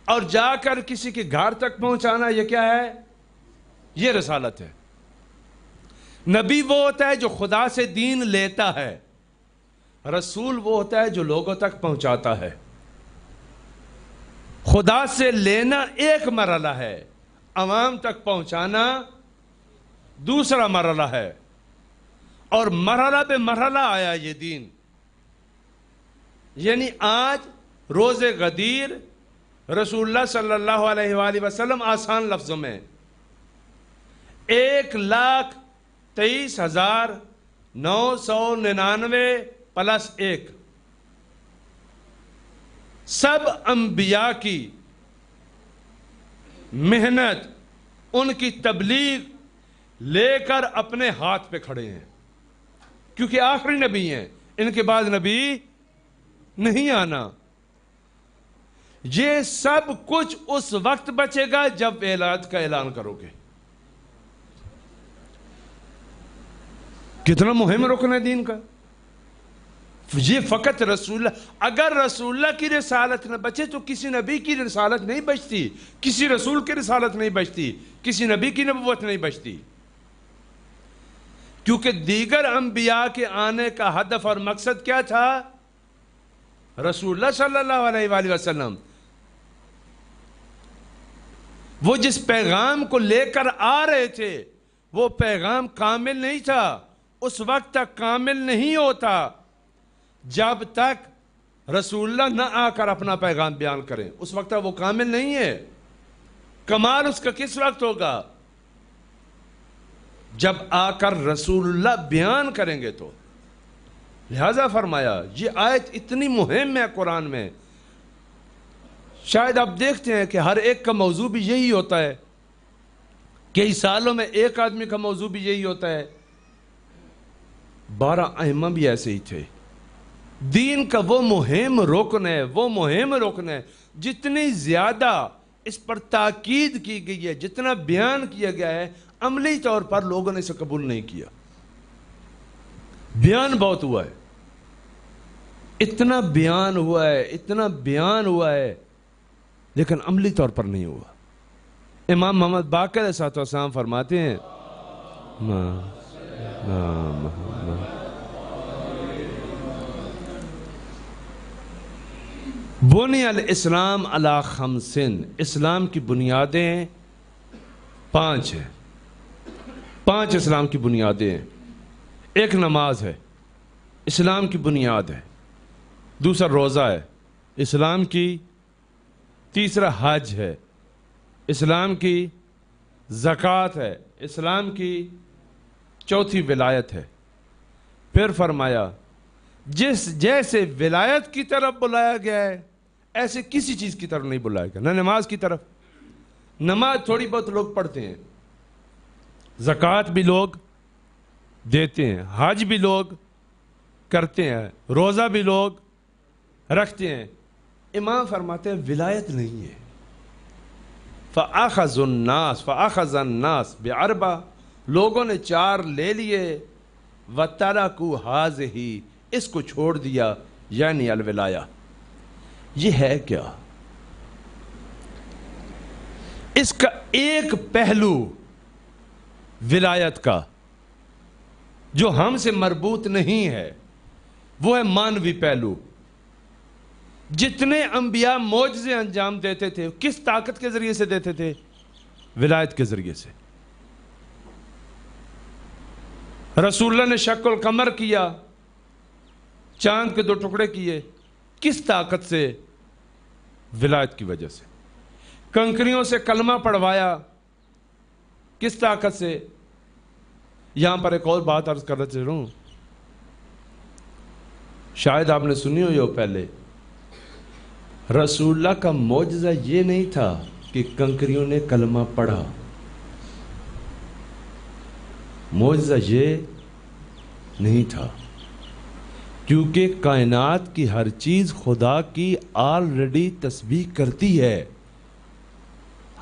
Speaker 2: اور جا کر کسی کے گھر تک پہنچانا، یہ کیا ہے؟ یہ رسالت ہے. نبی وہ ہوتا ہے جو خدا سے دین لیتا ہے، رسول وہ ہوتا ہے جو لوگوں تک پہنچاتا ہے. خدا سے لینا ایک مرحلہ ہے، عوام تک پہنچانا دوسرا مرحلہ ہے. اور مرحلہ بے مرحلہ آیا یہ دین. یعنی آج روز غدیر رسول اللہ صلی اللہ علیہ وآلہ وسلم آسان لفظوں میں 1,23,999 پلس 1 سب انبیاء کی محنت، ان کی تبلیغ لے کر اپنے ہاتھ پہ کھڑے ہیں، کیونکہ آخری نبی ہیں، ان کے بعد نبی نہیں آنا. یہ سب کچھ اس وقت بچے گا جب ولایت کا اعلان کرو گے. کتنا مہم رکن ہے دین کا. یہ فقط رسول اللہ، اگر رسول اللہ کی رسالت نہ بچے تو کسی نبی کی رسالت نہیں بچتی، کسی رسول کی رسالت نہیں بچتی، کسی نبی کی نبوت نہیں بچتی. کیونکہ دیگر انبیاء کے آنے کا ہدف اور مقصد کیا تھا؟ رسول اللہ صلی اللہ علیہ وآلہ وسلم وہ جس پیغام کو لے کر آ رہے تھے، وہ پیغام کامل نہیں تھا. اس وقت تک کامل نہیں ہوتا جب تک رسول اللہ نہ آ کر اپنا پیغام بیان کریں. اس وقت تک وہ کامل نہیں ہے. کمال اس کا کس وقت ہوگا؟ جب آ کر رسول اللہ بیان کریں گے. تو لہذا فرمایا یہ آیت اتنی مہم ہے قرآن میں. شاید آپ دیکھتے ہیں کہ ہر ایک کا موضوع بھی یہی ہوتا ہے. کئی سالوں میں ایک آدمی کا موضوع بھی یہی ہوتا ہے. 12 ائمہ بھی ایسے ہی تھے. دین کا وہ مہم رکن ہے جتنی زیادہ اس پر تاکید کی گئی ہے, جتنا بیان کیا گیا ہے, عملی طور پر لوگوں نے اسے قبول نہیں کیا. بیان بہت ہوا ہے, اتنا بیان ہوا ہے لیکن عملی طور پر نہیں ہوا. امام محمد باقر علیہ السلام فرماتے ہیں بنی الاسلام علی 5. اسلام کی بنیادیں 5 ہیں. 5 اسلام کی بنیادیں ہیں. ایک نماز ہے, اسلام کی بنیاد ہے. دوسرا روزہ ہے, اسلام کی. تیسرا حج ہے, اسلام کی. زکوٰۃ ہے, اسلام کی. چوتھی ولایت ہے. پھر فرمایا جیسے ولایت کی طرف بلایا گیا ہے ایسے کسی چیز کی طرف نہیں بلایا گیا. نہ نماز کی طرف, نماز تھوڑی بہت لوگ پڑھتے ہیں, زکوٰۃ بھی لوگ دیتے ہیں, حج بھی لوگ کرتے ہیں, روزہ بھی لوگ رکھتے ہیں. امام فرماتے ہیں ولایت نہیں ہے. فَأَخَذُ النَّاسِ بِعَرْبَةٍ, لوگوں نے 4 لے لیے. وَتَرَكُوا هَٰذِهِ, اس کو چھوڑ دیا, یعنی الولایہ. یہ ہے کیا؟ اس کا ایک پہلو ولایت کا جو ہم سے مربوط نہیں ہے وہ ہے مانوی پہلو. جتنے انبیاء معجزے انجام دیتے تھے کس طاقت کے ذریعے سے دیتے تھے؟ ولایت کے ذریعے سے. رسول اللہ نے شق القمر کیا, چاند کے 2 ٹکڑے کیے, کس طاقت سے؟ ولایت کی وجہ سے. کنکریوں سے کلمہ پڑھوایا, کس طاقت سے؟ یہاں پر ایک اور بات عرض کرنا چاہ رہا ہوں, شاید آپ نے سنی ہوئی ہو پہلے. رسول اللہ کا معجزہ یہ نہیں تھا کہ کنکریوں نے کلمہ پڑھا. معجزہ یہ نہیں تھا, کیونکہ کائنات کی ہر چیز خدا کی آلریڈی تسبیح کرتی ہے,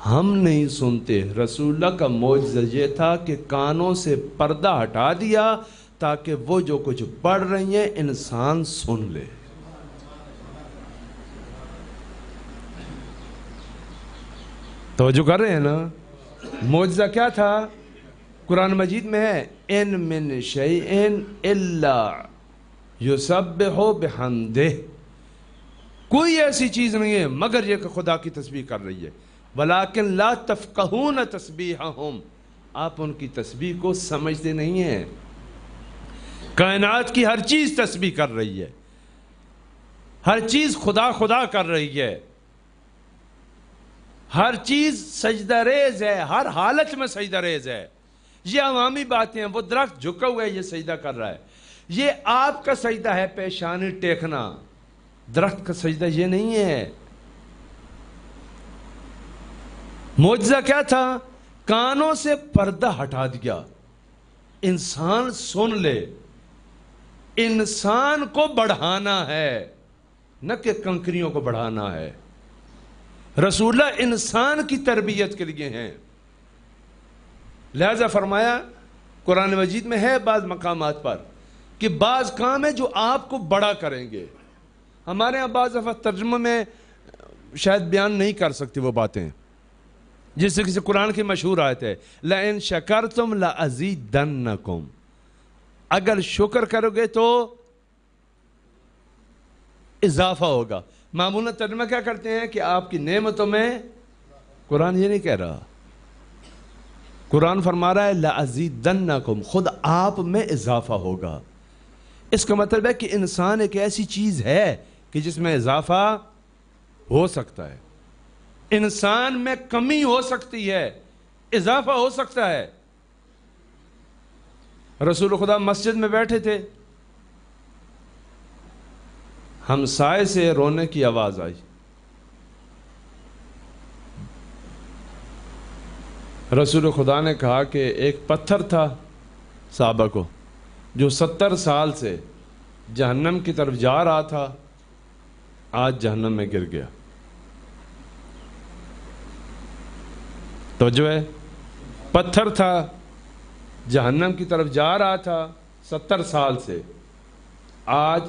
Speaker 2: ہم نہیں سنتے. رسول اللہ کا معجزہ یہ تھا کہ کانوں سے پردہ ہٹا دیا تاکہ وہ جو کچھ پڑھ رہی ہیں انسان سن لے. توجہ کر رہے ہیں نا؟ معجزہ کیا تھا؟ قرآن مجید میں ہے ان من شیئن الا یسبح بحمدہ, کوئی ایسی چیز نہیں ہے مگر یہ کہ خدا کی تسبیح کر رہی ہے. ولیکن لا تفقہون تسبیحہم, آپ ان کی تسبیح کو سمجھتے نہیں ہیں. کائنات کی ہر چیز تسبیح کر رہی ہے, ہر چیز خدا خدا کر رہی ہے, ہر چیز سجدہ ریز ہے, ہر حالت میں سجدہ ریز ہے. یہ عوامی باتیں ہیں. وہ درخت جھکا ہوا ہے, یہ سجدہ کر رہا ہے. یہ آپ کا سجدہ ہے پیشانی ٹیکنا, درخت کا سجدہ یہ نہیں ہے. معجزہ کیا تھا؟ کانوں سے پردہ ہٹا دیا, انسان سن لے. انسان کو بڑھانا ہے نہ کہ کنکریوں کو بڑھانا ہے. رسول اللہ انسان کی تربیت کے لیے ہیں. لہذا فرمایا قرآن مجید میں ہے بعض مقامات پر کہ بعض کام ہے جو آپ کو بڑا کریں گے. ہمارے ہاں بعض دفعہ ترجمہ میں شاید بیان نہیں کر سکتے وہ باتیں, جس سے کسی قرآن کی مشہور آیت ہے لَإِن شَكَرْتُمْ لَأَزِيدَنَّكُمْ, اگر شکر کرو گے تو اضافہ ہوگا. معمولاً ترجمہ کیا کرتے ہیں کہ آپ کی نعمتوں میں, قرآن یہ نہیں کہہ رہا. قرآن فرما رہا ہے لَأَزِيدَنَّكُمْ, خود آپ میں اضافہ ہوگا. اس کا مطلب ہے کہ انسان ایک ایسی چیز ہے کہ جس میں اضافہ ہو سکتا ہے. انسان میں کمی ہو سکتی ہے, اضافہ ہو سکتا ہے. رسول خدا مسجد میں بیٹھے تھے, ہمسائے سے رونے کی آواز آئی. رسول خدا نے کہا کہ ایک پتھر تھا صحابہ کو جو 70 سال سے جہنم کی طرف جا رہا تھا، آج جہنم میں گر گیا. تو جو ہے پتھر تھا، جہنم کی طرف جا رہا تھا 70 سال سے، آج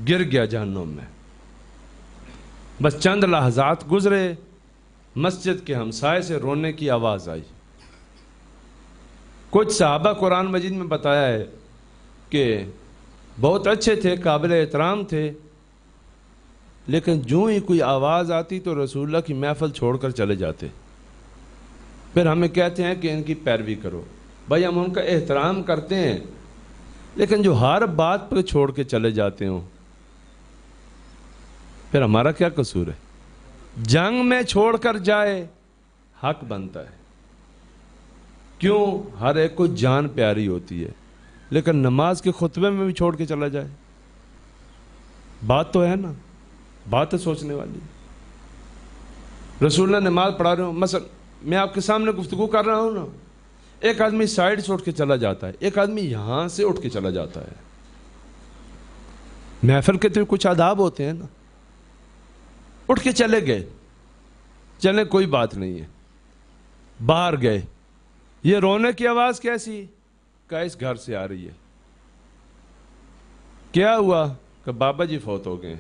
Speaker 2: گر گیا جہنم میں. بس چند لحظات گزرے، مسجد کے ہمسائے سے رونے کی آواز آئی. کچھ صحابہ قرآن مجید میں بتایا ہے کہ بہت اچھے تھے، قابل احترام تھے، لیکن جو ہی کوئی آواز آتی تو رسول اللہ کی محفل چھوڑ کر چلے جاتے. پھر ہمیں کہتے ہیں کہ ان کی پیروی کرو. بھائی ہم ان کا احترام کرتے ہیں، لیکن جو ہر بات پہ چھوڑ کے چلے جاتے ہوں، پھر ہمارا کیا قصور ہے؟ جنگ میں چھوڑ کر جائے حق بنتا ہے. کیوں؟ ہر ایک کو جان پیاری ہوتی ہے، لیکن نماز کے خطبے میں بھی چھوڑ کے چلا جائے. بات تو ہے نا، بات ہے سوچنے والی. رسول اللہ نماز پڑھا رہے ہوں، مثلا میں آپ کے سامنے گفتگو کر رہا ہوں نا، ایک آدمی سائڈ سے اٹھ کے چلا جاتا ہے، ایک آدمی یہاں سے اٹھ کے چلا جاتا ہے. محفل کے تو کچھ آداب ہوتے ہیں نا. اٹھ کے چلے گئے، چلے کوئی بات نہیں ہے. باہر گئے، یہ رونے کی آواز کیسی؟ کہا اس گھر سے آ رہی ہے. کیا ہوا؟ کہ بابا جی فوت ہو گئے.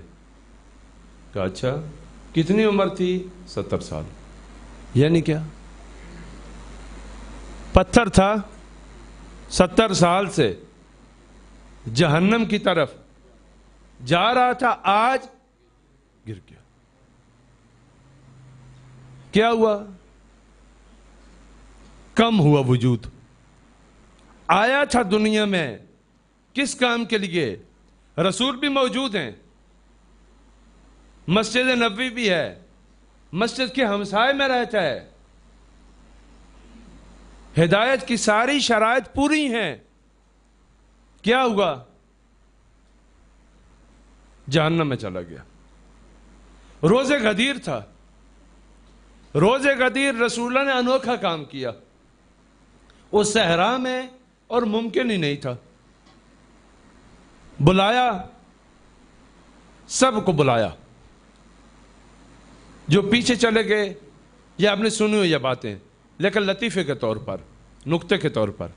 Speaker 2: کہا اچھا، کتنی عمر تھی؟ 70 سال. یعنی کیا؟ پتھر تھا، 70 سال سے جہنم کی طرف جا رہا تھا، آج گر گیا. کیا ہوا؟ کم ہوا وجود. آیا تھا دنیا میں کس کام کے لیے؟ رسول بھی موجود ہیں، مسجد نبوی بھی ہے، مسجد کے ہمسائے میں رہتا ہے، ہدایت کی ساری شرائط پوری ہیں. کیا ہوا؟ جہنم میں چلا گیا. روزے غدیر تھا. روزے غدیر رسول اللہ نے انوکھا کام کیا. اس صحرا میں اور ممکن ہی نہیں تھا. بلایا، سب کو بلایا. جو پیچھے چلے گئے، یہ آپ نے سنی ہوئی یہ باتیں، لیکن لطیفے کے طور پر، نکتے کے طور پر،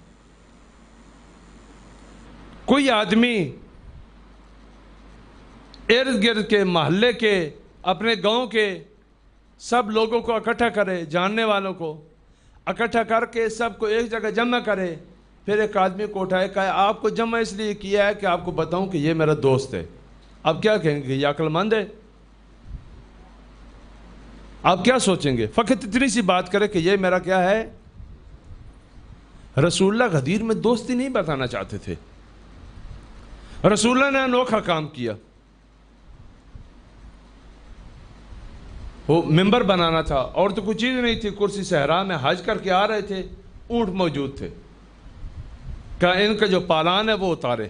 Speaker 2: کوئی آدمی ارد گرد کے محلے کے، اپنے گاؤں کے سب لوگوں کو اکٹھا کرے، جاننے والوں کو اکٹھا کر کے سب کو ایک جگہ جمع کرے. پھر ایک آدمی کو اٹھائے، کہا آپ کو جمع اس لیے کیا ہے کہ آپ کو بتاؤں کہ یہ میرا دوست ہے. اب کیا کہیں گے؟ یہ عقل مند ہے. آپ کیا سوچیں گے؟ فقط اتنی سی بات کرے کہ یہ میرا کیا ہے. رسول اللہ غدیر میں دوستی نہیں بتانا چاہتے تھے. رسول اللہ نے انوکھا کام کیا. وہ ممبر بنانا تھا، اور تو کوئی چیز نہیں تھی. کرسی صحرا میں حج کر کے آ رہے تھے، اونٹ موجود تھے. کہا ان کا جو پالان ہے وہ اتارے.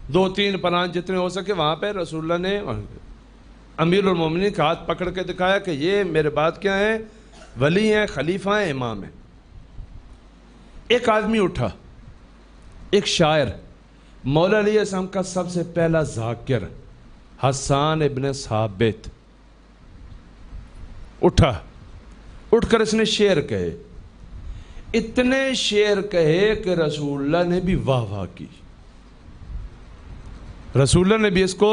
Speaker 2: 2-3 پلان جتنے ہو سکے وہاں پہ رسول اللہ نے امیر المومنین کا ہاتھ پکڑ کے دکھایا کہ یہ میرے بعد کیا ہیں؟ ولی ہیں، خلیفہ ہیں، امام ہیں. ایک آدمی اٹھا، ایک شاعر، مولا علیہ السلام کا سب سے پہلا ذاکر حسان ابن ثابت اٹھا. اٹھ کر اس نے شعر کہے. اتنے شعر کہے کہ رسول اللہ نے بھی واہ واہ کی. رسول اللہ نے بھی اس کو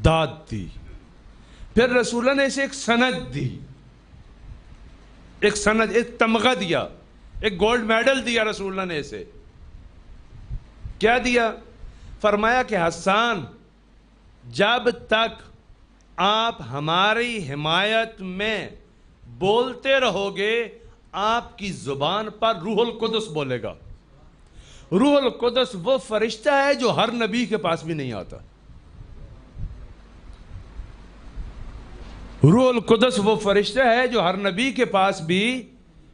Speaker 2: داد دی. پھر رسول اللہ نے اسے ایک سند دی، ایک سند، ایک تمغہ دیا، ایک گولڈ میڈل دیا. رسول اللہ نے اسے کیا دیا؟ فرمایا کہ حسان، جب تک آپ ہماری حمایت میں بولتے رہو گے، آپ کی زبان پر روح القدس بولے گا. روح القدس وہ فرشتہ ہے جو ہر نبی کے پاس بھی نہیں آتا. روح القدس وہ فرشتہ ہے جو ہر نبی کے پاس بھی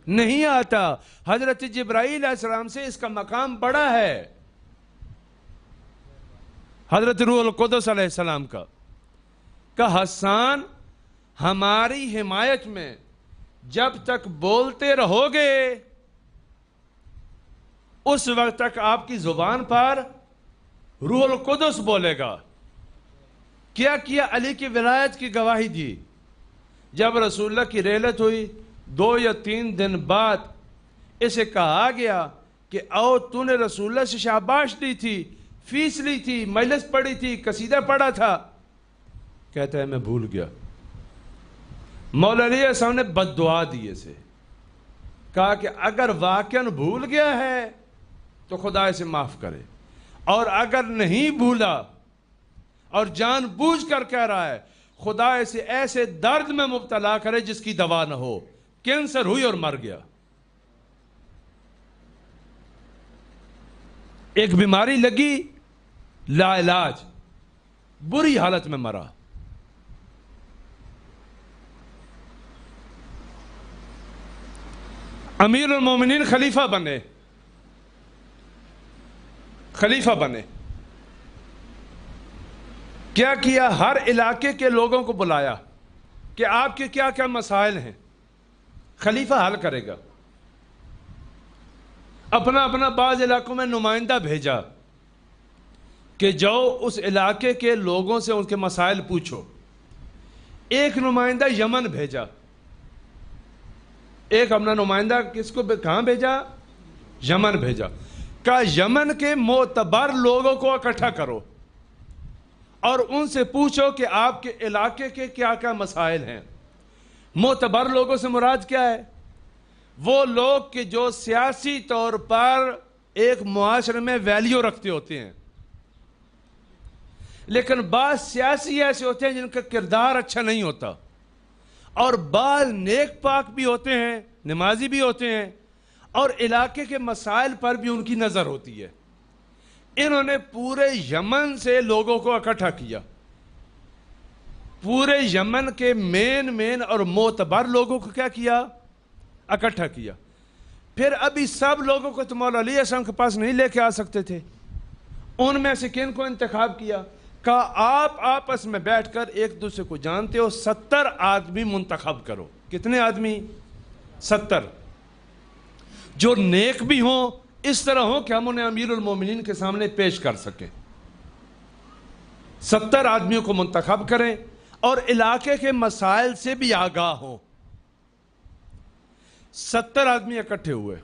Speaker 2: نہیں آتا. حضرت جبرائیل علیہ السلام سے اس کا مقام بڑا ہے. حضرت روح القدس علیہ السلام کا کہ حسان ہماری حمایت میں جب تک بولتے رہو گے اس وقت تک آپ کی زبان پر روح القدس بولے گا. کیا کیا؟ علی کی ولایت کی گواہی دی. جب رسول اللہ کی رحلت ہوئی 2 یا 3 دن بعد اسے کہا گیا کہ او تو نے رسول اللہ سے شاباش دی تھی، فیس لی تھی، مجلس پڑھی تھی، قصیدہ پڑھا تھا. کہتا ہے میں بھول گیا. مولا علی صاحب نے بد دعا دی اسے، کہا کہ اگر واقعاً بھول گیا ہے تو خدا اسے معاف کرے، اور اگر نہیں بھولا اور جان بوجھ کر کہہ رہا ہے خدا اسے ایسے درد میں مبتلا کرے جس کی دوا نہ ہو. کینسر ہوئی اور مر گیا. ایک بیماری لگی، لا علاج، بری حالت میں مرا. امیر المومنین خلیفہ بنے. کیا کیا؟ ہر علاقے کے لوگوں کو بلایا کہ آپ کے کیا کیا مسائل ہیں، خلیفہ حل کرے گا. اپنا اپنا بعض علاقوں میں نمائندہ بھیجا کہ جاؤ اس علاقے کے لوگوں سے ان کے مسائل پوچھو. ایک نمائندہ یمن بھیجا. ایک اپنا نمائندہ کس کو کہاں بھیجا؟ یمن بھیجا. کہا یمن کے معتبر لوگوں کو اکٹھا کرو اور ان سے پوچھو کہ آپ کے علاقے کے کیا کیا مسائل ہیں. معتبر لوگوں سے مراد کیا ہے؟ وہ لوگ کہ جو سیاسی طور پر ایک معاشرے میں ویلیو رکھتے ہوتے ہیں، لیکن بعض سیاسی ایسے ہوتے ہیں جن کا کردار اچھا نہیں ہوتا، اور بعض نیک پاک بھی ہوتے ہیں، نمازی بھی ہوتے ہیں، اور علاقے کے مسائل پر بھی ان کی نظر ہوتی ہے. انہوں نے پورے یمن سے لوگوں کو اکٹھا کیا. پورے یمن کے مین اور معتبر لوگوں کو کیا کیا؟ اکٹھا کیا. پھر ابھی سب لوگوں کو تو مولا علی السلام کے پاس نہیں لے کے آ سکتے تھے. ان میں سے کن کو انتخاب کیا؟ کہا آپ آپس میں بیٹھ کر ایک دوسرے کو جانتے ہو، 70 آدمی منتخب کرو. کتنے آدمی؟ 70. جو نیک بھی ہوں، اس طرح ہوں کہ ہم انہیں امیر المومنین کے سامنے پیش کر سکیں. 70 آدمیوں کو منتخب کریں اور علاقے کے مسائل سے بھی آگاہ ہوں. 70 آدمی اکٹھے ہوئے.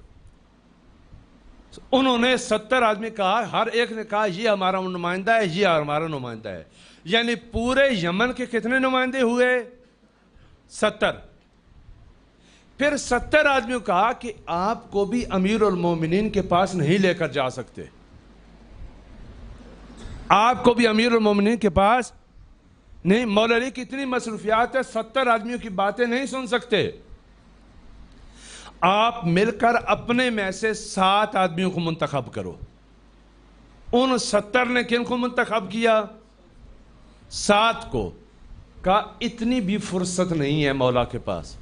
Speaker 2: انہوں نے 70 آدمی کہا، ہر ایک نے کہا یہ ہمارا نمائندہ ہے، یہ ہمارا نمائندہ ہے. یعنی پورے یمن کے کتنے نمائندے ہوئے؟ 70. پھر 70 آدمیوں کہا کہ آپ کو بھی امیر المومنین کے پاس نہیں لے کر جا سکتے. آپ کو بھی امیر المومنین کے پاس نہیں. مولا علی کی اتنی مصروفیات ہے، 70 آدمیوں کی باتیں نہیں سن سکتے. آپ مل کر اپنے میں سے 7 آدمیوں کو منتخب کرو. ان 70 نے کن کو منتخب کیا؟ 7 کو. کہا اتنی بھی فرصت نہیں ہے مولا کے پاس،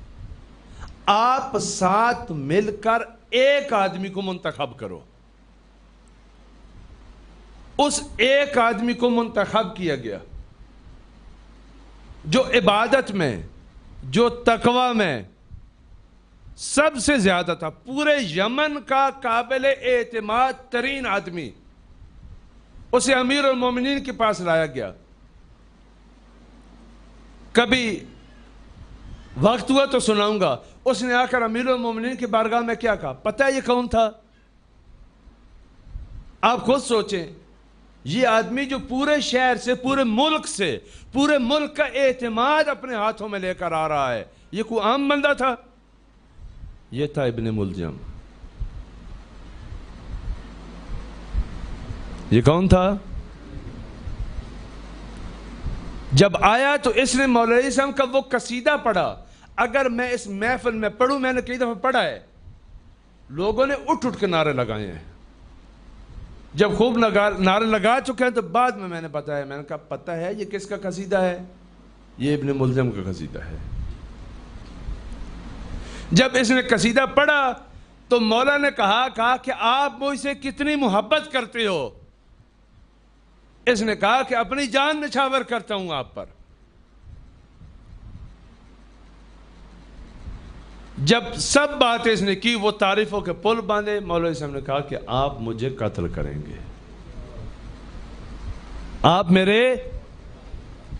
Speaker 2: آپ 7 مل کر ایک آدمی کو منتخب کرو. اس ایک آدمی کو منتخب کیا گیا جو عبادت میں، جو تقوی میں سب سے زیادہ تھا. پورے یمن کا قابل اعتماد ترین آدمی، اسے امیر المومنین کے پاس لایا گیا. کبھی وقت ہوا تو سناؤں گا. اس نے آ کر امیر المومنین کی بارگاہ میں کیا کہا؟ پتہ ہے یہ کون تھا؟ آپ خود سوچیں. یہ آدمی جو پورے شہر سے، پورے ملک کا اعتماد اپنے ہاتھوں میں لے کر آ رہا ہے، یہ کوئی عام بندہ تھا؟ یہ تھا ابن ملجم. یہ کون تھا؟ جب آیا تو اس نے مولا علی صاحب کا وہ قصیدہ پڑھا. اگر میں اس محفل میں پڑھوں، میں نے کئی دفعہ پڑھا ہے، لوگوں نے اٹھ کے نعرے لگائے ہیں. جب خوب نعرے لگا چکے ہیں تو بعد میں نے بتایا، میں نے کہا پتہ ہے یہ کس کا قصیدہ ہے؟ یہ ابن ملجم کا قصیدہ ہے. جب اس نے قصیدہ پڑھا تو مولا نے کہا کہ آپ مجھ سے کتنی محبت کرتے ہو. اس نے کہا کہ اپنی جان نچھاور کرتا ہوں آپ پر. جب سب باتیں اس نے کی، وہ تعریفوں کے پل باندھے. مولوی صاحب نے کہا کہ آپ مجھے قتل کریں گے، آپ میرے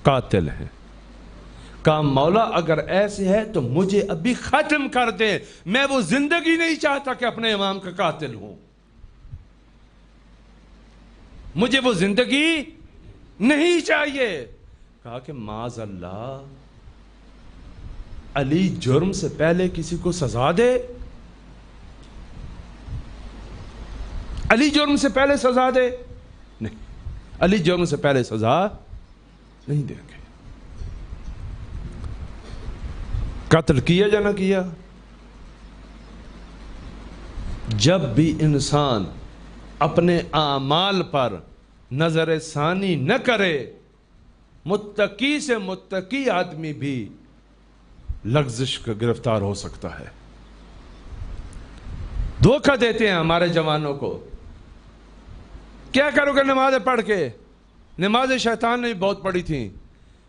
Speaker 2: قاتل ہیں. کہا مولا اگر ایسے ہے تو مجھے ابھی ختم کر دیں، میں وہ زندگی نہیں چاہتا کہ اپنے امام کا قاتل ہوں، مجھے وہ زندگی نہیں چاہیے. کہا کہ معاذ اللہ، علی جرم سے پہلے کسی کو سزا دے، علی جرم سے پہلے سزا دے؟ نہیں، علی جرم سے پہلے سزا نہیں دیں گے. قتل کیا یا نہ کیا؟ جب بھی انسان اپنے اعمال پر نظر ثانی نہ کرے، متقی سے متقی آدمی بھی لغزش کا گرفتار ہو سکتا ہے. دھوکہ دیتے ہیں ہمارے جوانوں کو. کیا کرو گے نمازیں پڑھ کے؟ نمازیں شیطان نے بہت پڑھی تھیں.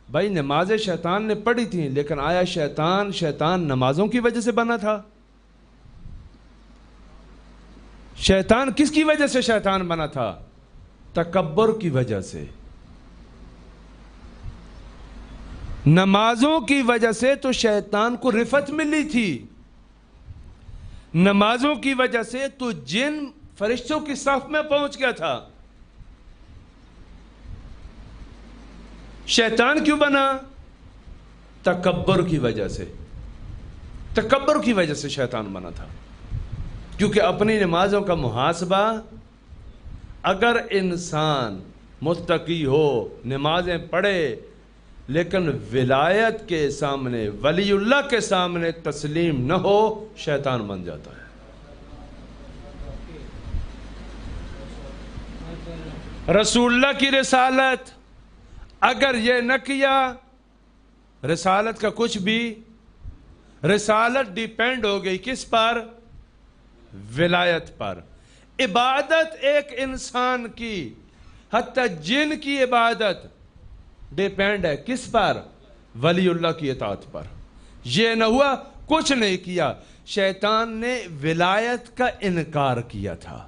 Speaker 2: بھائی نمازیں شیطان نے پڑھی تھیں، لیکن آیا شیطان نمازوں کی وجہ سے بنا تھا؟ شیطان کس کی وجہ سے شیطان بنا تھا؟ تکبر کی وجہ سے. نمازوں کی وجہ سے تو شیطان کو رفعت ملی تھی، نمازوں کی وجہ سے تو جن فرشتوں کی صف میں پہنچ گیا تھا. شیطان کیوں بنا؟ تکبر کی وجہ سے. تکبر کی وجہ سے شیطان بنا تھا، کیونکہ اپنی نمازوں کا محاسبہ اگر انسان متقی ہو، نمازیں پڑھے، لیکن ولایت کے سامنے، ولی اللہ کے سامنے تسلیم نہ ہو، شیطان بن جاتا ہے. رسول اللہ کی رسالت اگر یہ نہ کیا، رسالت کا کچھ بھی، رسالت ڈیپینڈ ہو گئی کس پر؟ ولایت پر. عبادت ایک انسان کی، حتی جن کی عبادت ڈیپینڈ ہے کس پر؟ ولی اللہ کی اطاعت پر. یہ نہ ہوا، کچھ نہیں کیا. شیطان نے ولایت کا انکار کیا تھا.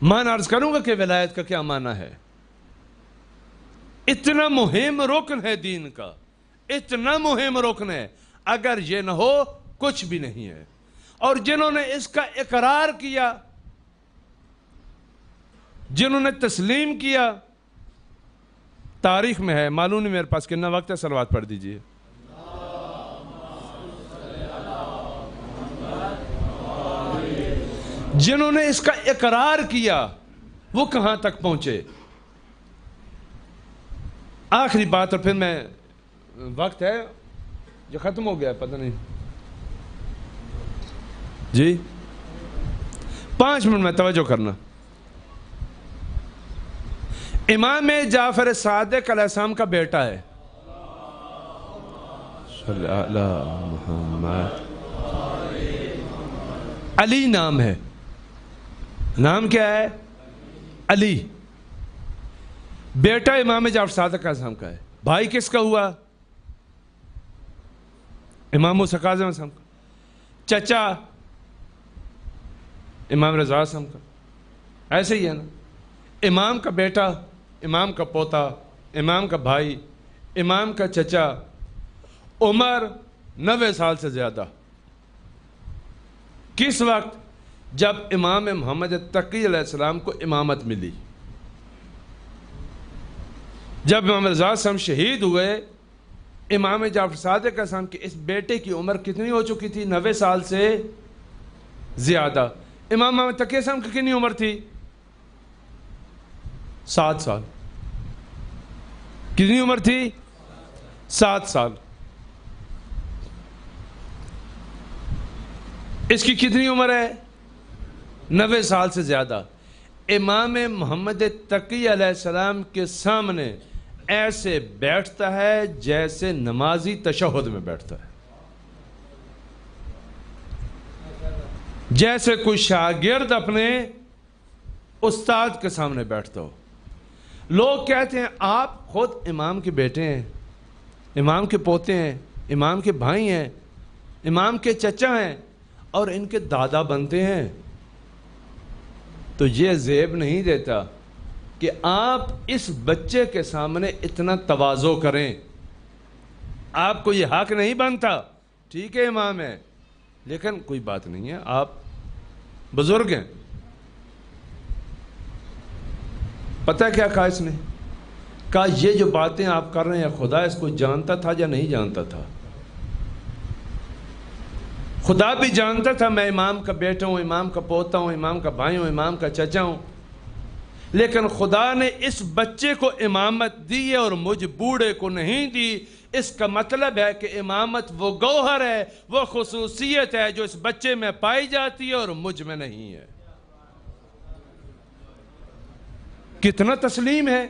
Speaker 2: معنی عرض کروں گا کہ ولایت کا کیا معنی ہے. اتنا مہم رکن ہے دین کا، اتنا مہم رکن ہے، اگر یہ نہ ہو کچھ بھی نہیں ہے. اور جنہوں نے اس کا اقرار کیا، جنہوں نے تسلیم کیا، تاریخ میں ہے، معلوم نہیں میرے پاس کتنا وقت ہے، صلوات پڑھ دیجئے. جنہوں نے اس کا اقرار کیا وہ کہاں تک پہنچے. آخری بات، اور پھر میں، وقت ہے جو ختم ہو گیا پتہ نہیں جی، 5 منٹ میں توجہ کرنا. امام جعفر صادق علیہ السلام کا بیٹا ہے، صلی اللہ محمد، علی نام ہے. نام کیا ہے؟ علی. بیٹا امام جعفر صادق علیہ السلام کا ہے. بھائی کس کا ہوا؟ امام موسیٰ کاظم علیہ السلام کا. چچا امام رضا علیہ السلام کا. ایسے ہی ہے نا، امام کا بیٹا، امام کا پوتا، امام کا بھائی، امام کا چچا. عمر 90 سال سے زیادہ. کس وقت؟ جب امام محمد تقی علیہ السلام کو امامت ملی. جب امام رضا علیہ السلام شہید ہوئے، امام جعفر صادق علیہ السلام کے اس بیٹے کی عمر کتنی ہو چکی تھی؟ 90 سال سے زیادہ. امام محمد تقی علیہ السلام کی کتنی عمر تھی؟ 7 سال. کتنی عمر تھی؟ 7 سال. اس کی کتنی عمر ہے؟ 90 سال سے زیادہ. امام محمد تقی علیہ السلام کے سامنے ایسے بیٹھتا ہے جیسے نمازی تشہد میں بیٹھتا ہے، جیسے کوئی شاگرد اپنے استاد کے سامنے بیٹھتا ہو. لوگ کہتے ہیں آپ خود امام کے بیٹے ہیں، امام کے پوتے ہیں، امام کے بھائی ہیں، امام کے چچا ہیں، اور ان کے دادا بنتے ہیں، تو یہ زیب نہیں دیتا کہ آپ اس بچے کے سامنے اتنا تواضع کریں. آپ کو یہ حق نہیں بنتا. ٹھیک ہے امام ہے، لیکن کوئی بات نہیں ہے، آپ بزرگ ہیں. پتہ کیا کہا اس نے؟ کہا یہ جو باتیں آپ کر رہے ہیں خدا اس کو جانتا تھا یا نہیں جانتا تھا؟ خدا بھی جانتا تھا میں امام کا بیٹا ہوں، امام کا پوتا ہوں، امام کا بھائی ہوں، امام کا چچا ہوں، لیکن خدا نے اس بچے کو امامت دی ہے اور مجھ بوڑھے کو نہیں دی. اس کا مطلب ہے کہ امامت وہ گوہر ہے، وہ خصوصیت ہے جو اس بچے میں پائی جاتی ہے اور مجھ میں نہیں ہے. کتنا تسلیم ہے.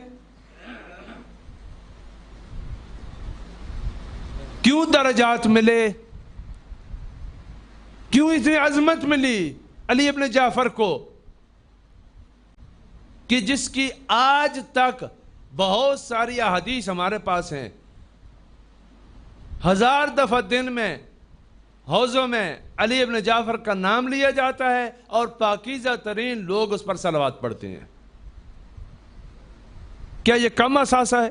Speaker 2: کیوں درجات ملے، کیوں اتنی عظمت ملی علی ابن جعفر کو، کہ جس کی آج تک بہت ساری احادیث ہمارے پاس ہیں. 1000 دفعہ دن میں حوضوں میں علی ابن جعفر کا نام لیا جاتا ہے اور پاکیزہ ترین لوگ اس پر صلوات پڑھتے ہیں. کیا یہ کم اثاثہ ہے؟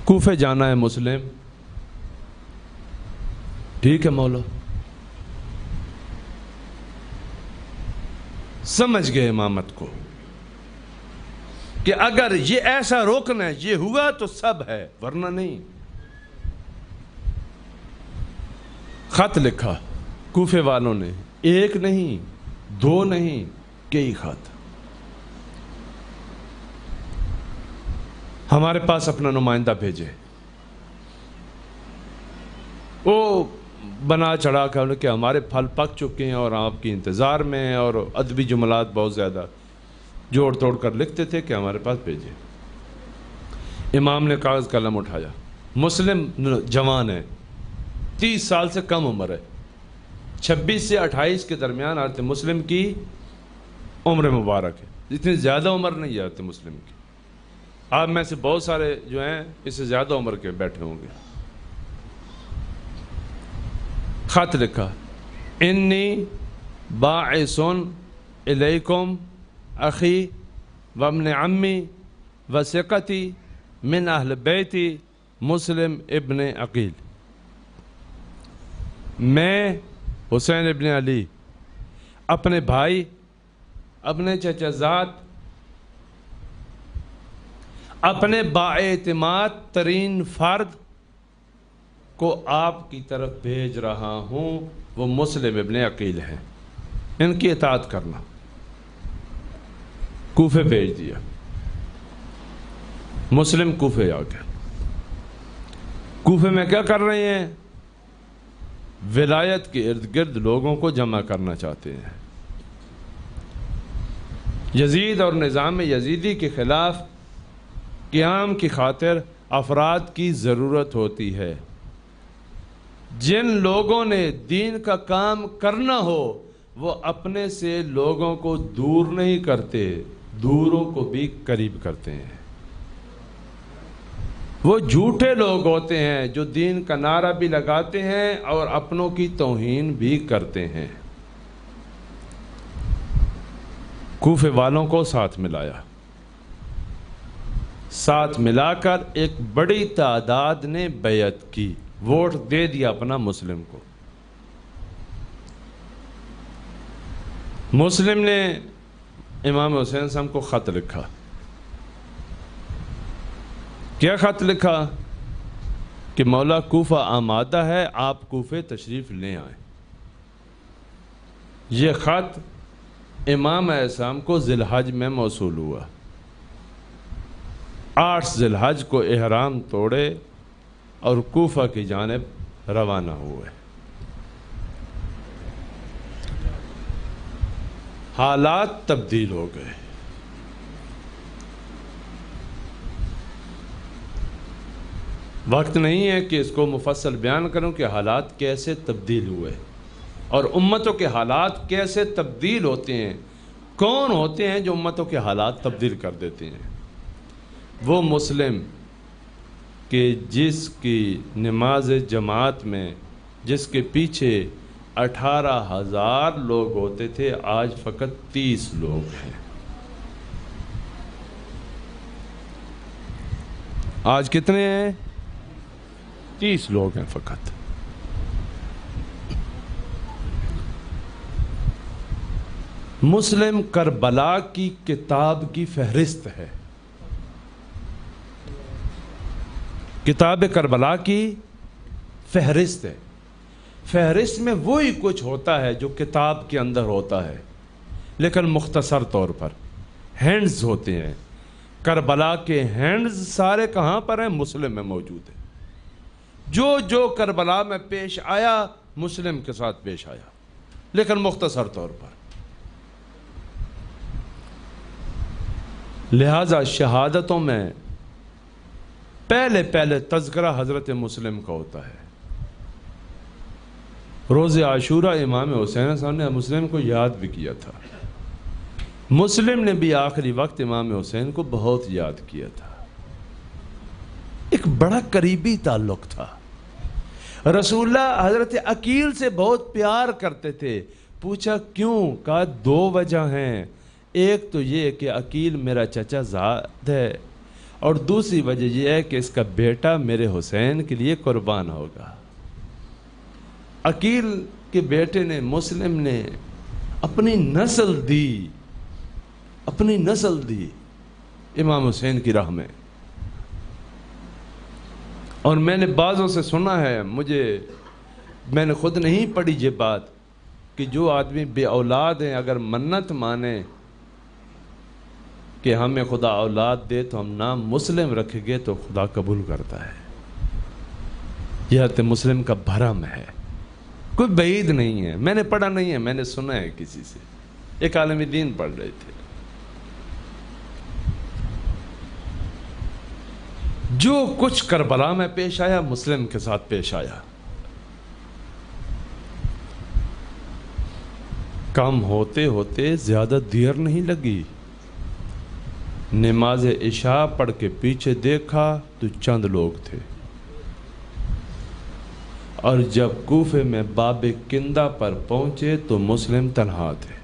Speaker 2: کوفے جانا ہے مسلم، ٹھیک ہے مولا، سمجھ گئے امامت کو کہ اگر یہ ایسا رکن ہے، یہ ہوا تو سب ہے ورنہ نہیں. خط لکھا کوفے والوں نے، ایک نہیں، دو نہیں، کئی خط. ہمارے پاس اپنا نمائندہ بھیجے، وہ بنا چڑھا کر کہ ہمارے پھل پک چکے ہیں اور آپ کی انتظار میں ہیں، اور ادبی جملات بہت زیادہ جوڑ توڑ کر لکھتے تھے کہ ہمارے پاس بھیجے. امام نے کاغذ قلم اٹھایا. مسلم جوان ہے، 30 سال سے کم عمر ہے، 26 سے 28 کے درمیان حضرت مسلم کی عمر مبارک ہے. اتنی زیادہ عمر نہیں ہے حضرت مسلم کی. آپ میں سے بہت سارے جو ہیں اس سے زیادہ عمر کے بیٹھے ہوں گے. خط لکھا، انی باعث الیکم اخی وابن عمی وثقتی من اہل بیتی مسلم ابن عقیل. میں حسین ابن علی اپنے بھائی، اپنے چچا زاد، اپنے بااعتماد ترین فرد کو آپ کی طرف بھیج رہا ہوں. وہ مسلم ابن عقیل ہیں، ان کی اطاعت کرنا. کوفے بھیج دیا. مسلم کوفے آ گئے. کوفے میں کیا کر رہے ہیں؟ ولایت کے ارد گرد لوگوں کو جمع کرنا چاہتے ہیں. یزید اور نظام یزیدی کے خلاف قیام کی خاطر افراد کی ضرورت ہوتی ہے. جن لوگوں نے دین کا کام کرنا ہو وہ اپنے سے لوگوں کو دور نہیں کرتے، دوروں کو بھی قریب کرتے ہیں. وہ جھوٹے لوگ ہوتے ہیں جو دین کا نعرہ بھی لگاتے ہیں اور اپنوں کی توہین بھی کرتے ہیں. کوفے والوں کو ساتھ ملایا. ساتھ ملا کر ایک بڑی تعداد نے بیعت کی، ووٹ دے دیا اپنا مسلم کو. مسلم نے امام حسین صاحب کو خط لکھا. کیا خط لکھا؟ کہ مولا کوفہ آمادہ ہے، آپ کوفے تشریف لے آئیں. یہ خط امام اعصام کو ذی الحج میں موصول ہوا. 8 ذی الحج کو احرام توڑے اور کوفہ کی جانب روانہ ہوئے. حالات تبدیل ہو گئے. وقت نہیں ہے کہ اس کو مفصل بیان کروں کہ حالات کیسے تبدیل ہوئے اور امتوں کے حالات کیسے تبدیل ہوتے ہیں. کون ہوتے ہیں جو امتوں کے حالات تبدیل کر دیتے ہیں؟ وہ مسلم کہ جس کی نماز جماعت میں جس کے پیچھے 18,000 لوگ ہوتے تھے، آج فقط 30 لوگ ہیں. آج کتنے ہیں؟ 30 لوگ ہیں فقط. مسلم کربلا کی کتاب کی فہرست ہے. کتاب کربلا کی فہرست ہے. فہرست میں وہی کچھ ہوتا ہے جو کتاب کے اندر ہوتا ہے، لیکن مختصر طور پر ہینڈز ہوتے ہیں. کربلا کے ہینڈز سارے کہاں پر ہیں؟ مسلم میں موجود ہیں. جو کربلا میں پیش آیا مسلم کے ساتھ پیش آیا، لیکن مختصر طور پر. لہذا شہادتوں میں پہلے تذکرہ حضرت مسلم کا ہوتا ہے. روز عاشورہ امام حسین صاحب نے مسلم کو یاد بھی کیا تھا. مسلم نے بھی آخری وقت امام حسین کو بہت یاد کیا تھا. ایک بڑا قریبی تعلق تھا. رسول اللہ حضرت عقیل سے بہت پیار کرتے تھے. پوچھا کیوں؟ کہا 2 وجہ ہیں. ایک تو یہ کہ عقیل میرا چچا زاد ہے، اور دوسری وجہ یہ ہے کہ اس کا بیٹا میرے حسین کے لیے قربان ہوگا. عقیل کے بیٹے نے، مسلم نے اپنی نسل دی امام حسین کی راہ میں. اور میں نے بعضوں سے سنا ہے، میں نے خود نہیں پڑھی یہ بات، کہ جو آدمی بے اولاد ہیں اگر منت مانے کہ ہمیں خدا اولاد دے تو ہم نام مسلم رکھیں گے تو خدا قبول کرتا ہے. یہ حضرت مسلم کا بھرم ہے، کوئی بعید نہیں ہے. میں نے پڑھا نہیں ہے، میں نے سنا ہے کسی سے. ایک عالم دین پڑھ رہے تھے. جو کچھ کربلا میں پیش آیا مسلم کے ساتھ پیش آیا. کم ہوتے ہوتے زیادہ دیر نہیں لگی. نماز عشاء پڑھ کے پیچھے دیکھا تو چند لوگ تھے، اور جب کوفے میں باب کندہ پر پہنچے تو مسلم تنہا تھے.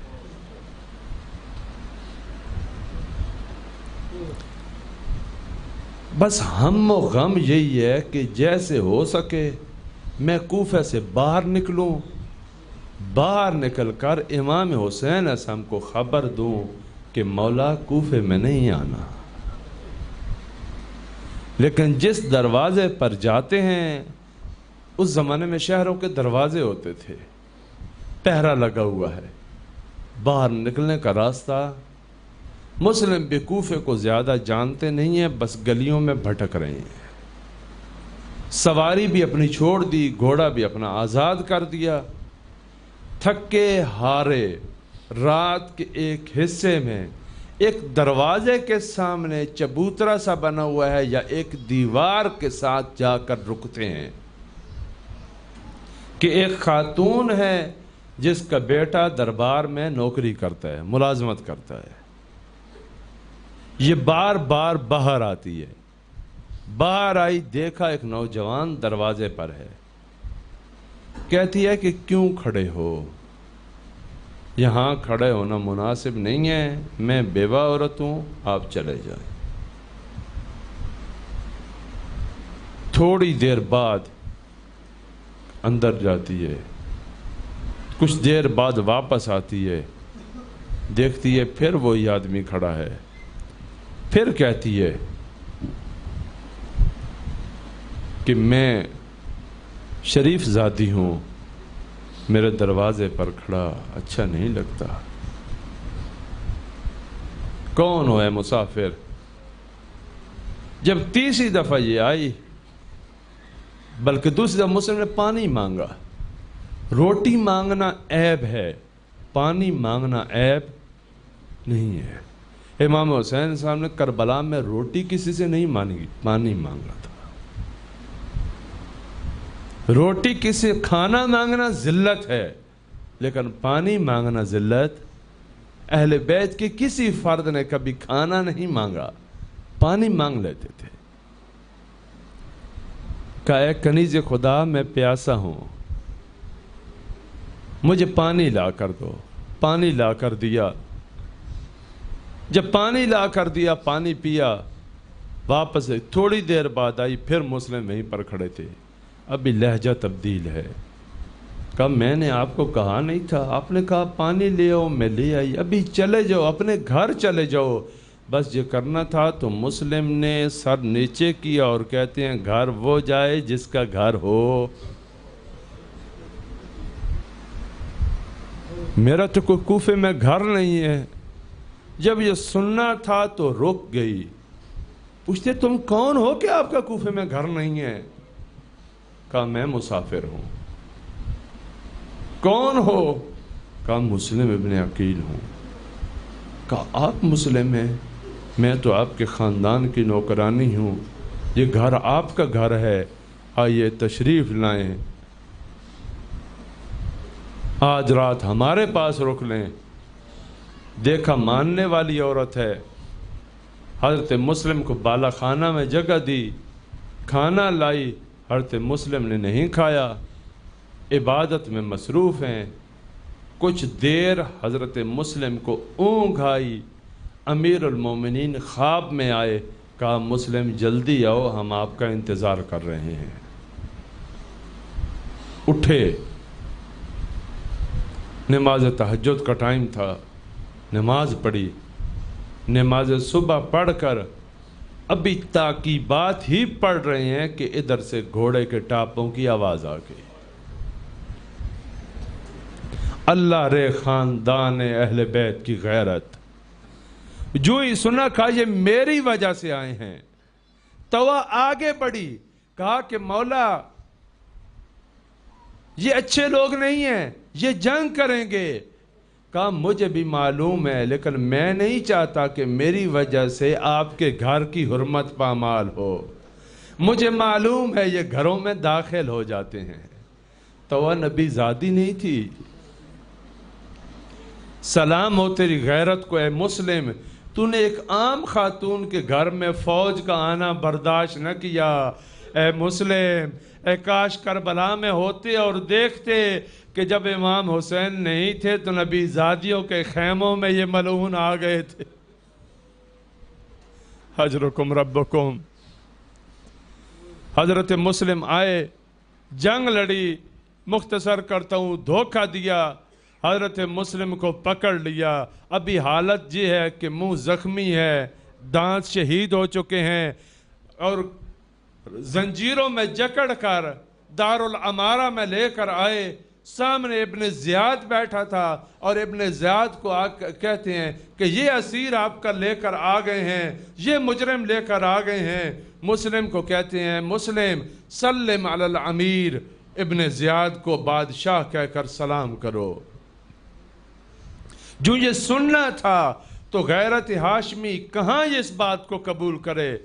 Speaker 2: بس ہم و غم یہی ہے کہ جیسے ہو سکے میں کوفے سے باہر نکلوں، باہر نکل کر امام حسین اسم کو خبر دوں کہ مولا کوفے میں نہیں آنا. لیکن جس دروازے پر جاتے ہیں، اس زمانے میں شہروں کے دروازے ہوتے تھے، پہرا لگا ہوا ہے، باہر نکلنے کا راستہ. مسلم بھی کوفے کو زیادہ جانتے نہیں ہیں، بس گلیوں میں بھٹک رہے ہیں. سواری بھی اپنی چھوڑ دی، گھوڑا بھی اپنا آزاد کر دیا. تھکے ہارے رات کے ایک حصے میں ایک دروازے کے سامنے چبوترا سا بنا ہوا ہے یا ایک دیوار کے ساتھ جا کر رکتے ہیں کہ ایک خاتون ہے جس کا بیٹا دربار میں نوکری کرتا ہے، ملازمت کرتا ہے. یہ بار بار باہر آتی ہے. باہر آئی، دیکھا ایک نوجوان دروازے پر ہے. کہتی ہے کہ کیوں کھڑے ہو؟ یہاں کھڑے ہونا مناسب نہیں ہے، میں بیوہ عورت ہوں، آپ چلے جائیں. تھوڑی دیر بعد اندر جاتی ہے، کچھ دیر بعد واپس آتی ہے، دیکھتی ہے پھر وہی آدمی کھڑا ہے. پھر کہتی ہے کہ میں شریف زادی ہوں، میرے دروازے پر کھڑا اچھا نہیں لگتا. کون ہو اے مسافر؟ جب تیسری دفعہ یہ آئی، بلکہ دوسری دفعہ مسلم نے پانی مانگا. روٹی مانگنا عیب ہے، پانی مانگنا عیب نہیں ہے. امام حسین صاحب نے کربلا میں روٹی کسی سے نہیں مانگی، پانی مانگا تھا. روٹی کسی کھانا مانگنا ذلت ہے، لیکن پانی مانگنا ذلت؟ اہل بیت کے کسی فرد نے کبھی کھانا نہیں مانگا، پانی مانگ لیتے تھے۔ کہا اے کنیز خدا میں پیاسا ہوں، مجھے پانی لا کر دو۔ پانی لا کر دیا۔ جب پانی لا کر دیا، پانی پیا، واپس تھوڑی دیر بعد آئی، پھر مسلم وہیں پر کھڑے تھے۔ ابھی لہجہ تبدیل ہے۔ کہا میں نے آپ کو کہا نہیں تھا؟ آپ نے کہا پانی لے آؤ، میں لے آئی۔ ابھی چلے جاؤ، اپنے گھر چلے جاؤ۔ بس یہ کرنا تھا تو مسلم نے سر نیچے کیا اور کہتے ہیں گھر وہ جائے جس کا گھر ہو۔ میرا تو کوئی کوفے میں گھر نہیں ہے۔ جب یہ سننا تھا تو رک گئی۔ پوچھتے تم کون ہو کہ آپ کا کوفے میں گھر نہیں ہے؟ کہا میں مسافر ہوں۔ کون ہو؟ کہا مسلم ابن عقیل ہوں۔ کہا آپ مسلم ہیں؟ میں تو آپ کے خاندان کی نوکرانی ہوں، یہ گھر آپ کا گھر ہے، آئیے تشریف لائیں، آج رات ہمارے پاس رک لیں۔ دیکھا ماننے والی عورت ہے، حضرت مسلم کو بالا خانہ میں جگہ دی، کھانا لائی، حضرت مسلم نے نہیں کھایا، عبادت میں مصروف ہیں۔ کچھ دیر حضرت مسلم کو اونگ آئی، امیر المومنین خواب میں آئے، کہا مسلم جلدی آؤ، ہم آپ کا انتظار کر رہے ہیں۔ اٹھے، نماز تہجد کا ٹائم تھا، نماز پڑھی، نماز صبح پڑھ کر ابھی تاکیبات ہی پڑھ رہے ہیں کہ ادھر سے گھوڑے کے ٹاپوں کی آواز آ گئی۔ اللہ رے خاندان اہل بیت کی غیرت! جو ہی سنا کہا یہ میری وجہ سے آئے ہیں۔ تو وہ آگے بڑھی، کہا کہ مولا یہ اچھے لوگ نہیں ہیں، یہ جنگ کریں گے۔ کہا مجھے بھی معلوم ہے، لیکن میں نہیں چاہتا کہ میری وجہ سے آپ کے گھر کی حرمت پامال ہو۔ مجھے معلوم ہے یہ گھروں میں داخل ہو جاتے ہیں۔ تو وہ نبی زادی نہیں تھی؟ سلام ہو تیری غیرت کو اے مسلم، تو نے ایک عام خاتون کے گھر میں فوج کا آنا برداشت نہ کیا۔ اے مسلم، اے کاش کربلا میں ہوتے اور دیکھتے کہ جب امام حسین نہیں تھے تو نبی زادیوں کے خیموں میں یہ ملعون آ گئے تھے۔ حجرکم ربکم۔ حضرت مسلم آئے، جنگ لڑی، مختصر کرتا ہوں دھوکہ دیا، حضرت مسلم کو پکڑ لیا۔ ابھی حالت یہ ہے کہ منہ زخمی ہے، دانت شہید ہو چکے ہیں، اور زنجیروں میں جکڑ کر دارالعمارہ میں لے کر آئے۔ سامنے ابن زیاد بیٹھا تھا، اور ابن زیاد کو کہتے ہیں کہ یہ اسیر آپ کا لے کر آ گئے ہیں، یہ مجرم لے کر آ گئے ہیں۔ مسلم کو کہتے ہیں مسلم سلم علی الامیر، ابن زیاد کو بادشاہ کہہ کر سلام کرو۔ جو یہ سننا تھا تو غیرت ہاشمی کہاں یہ اس بات کو قبول کرے،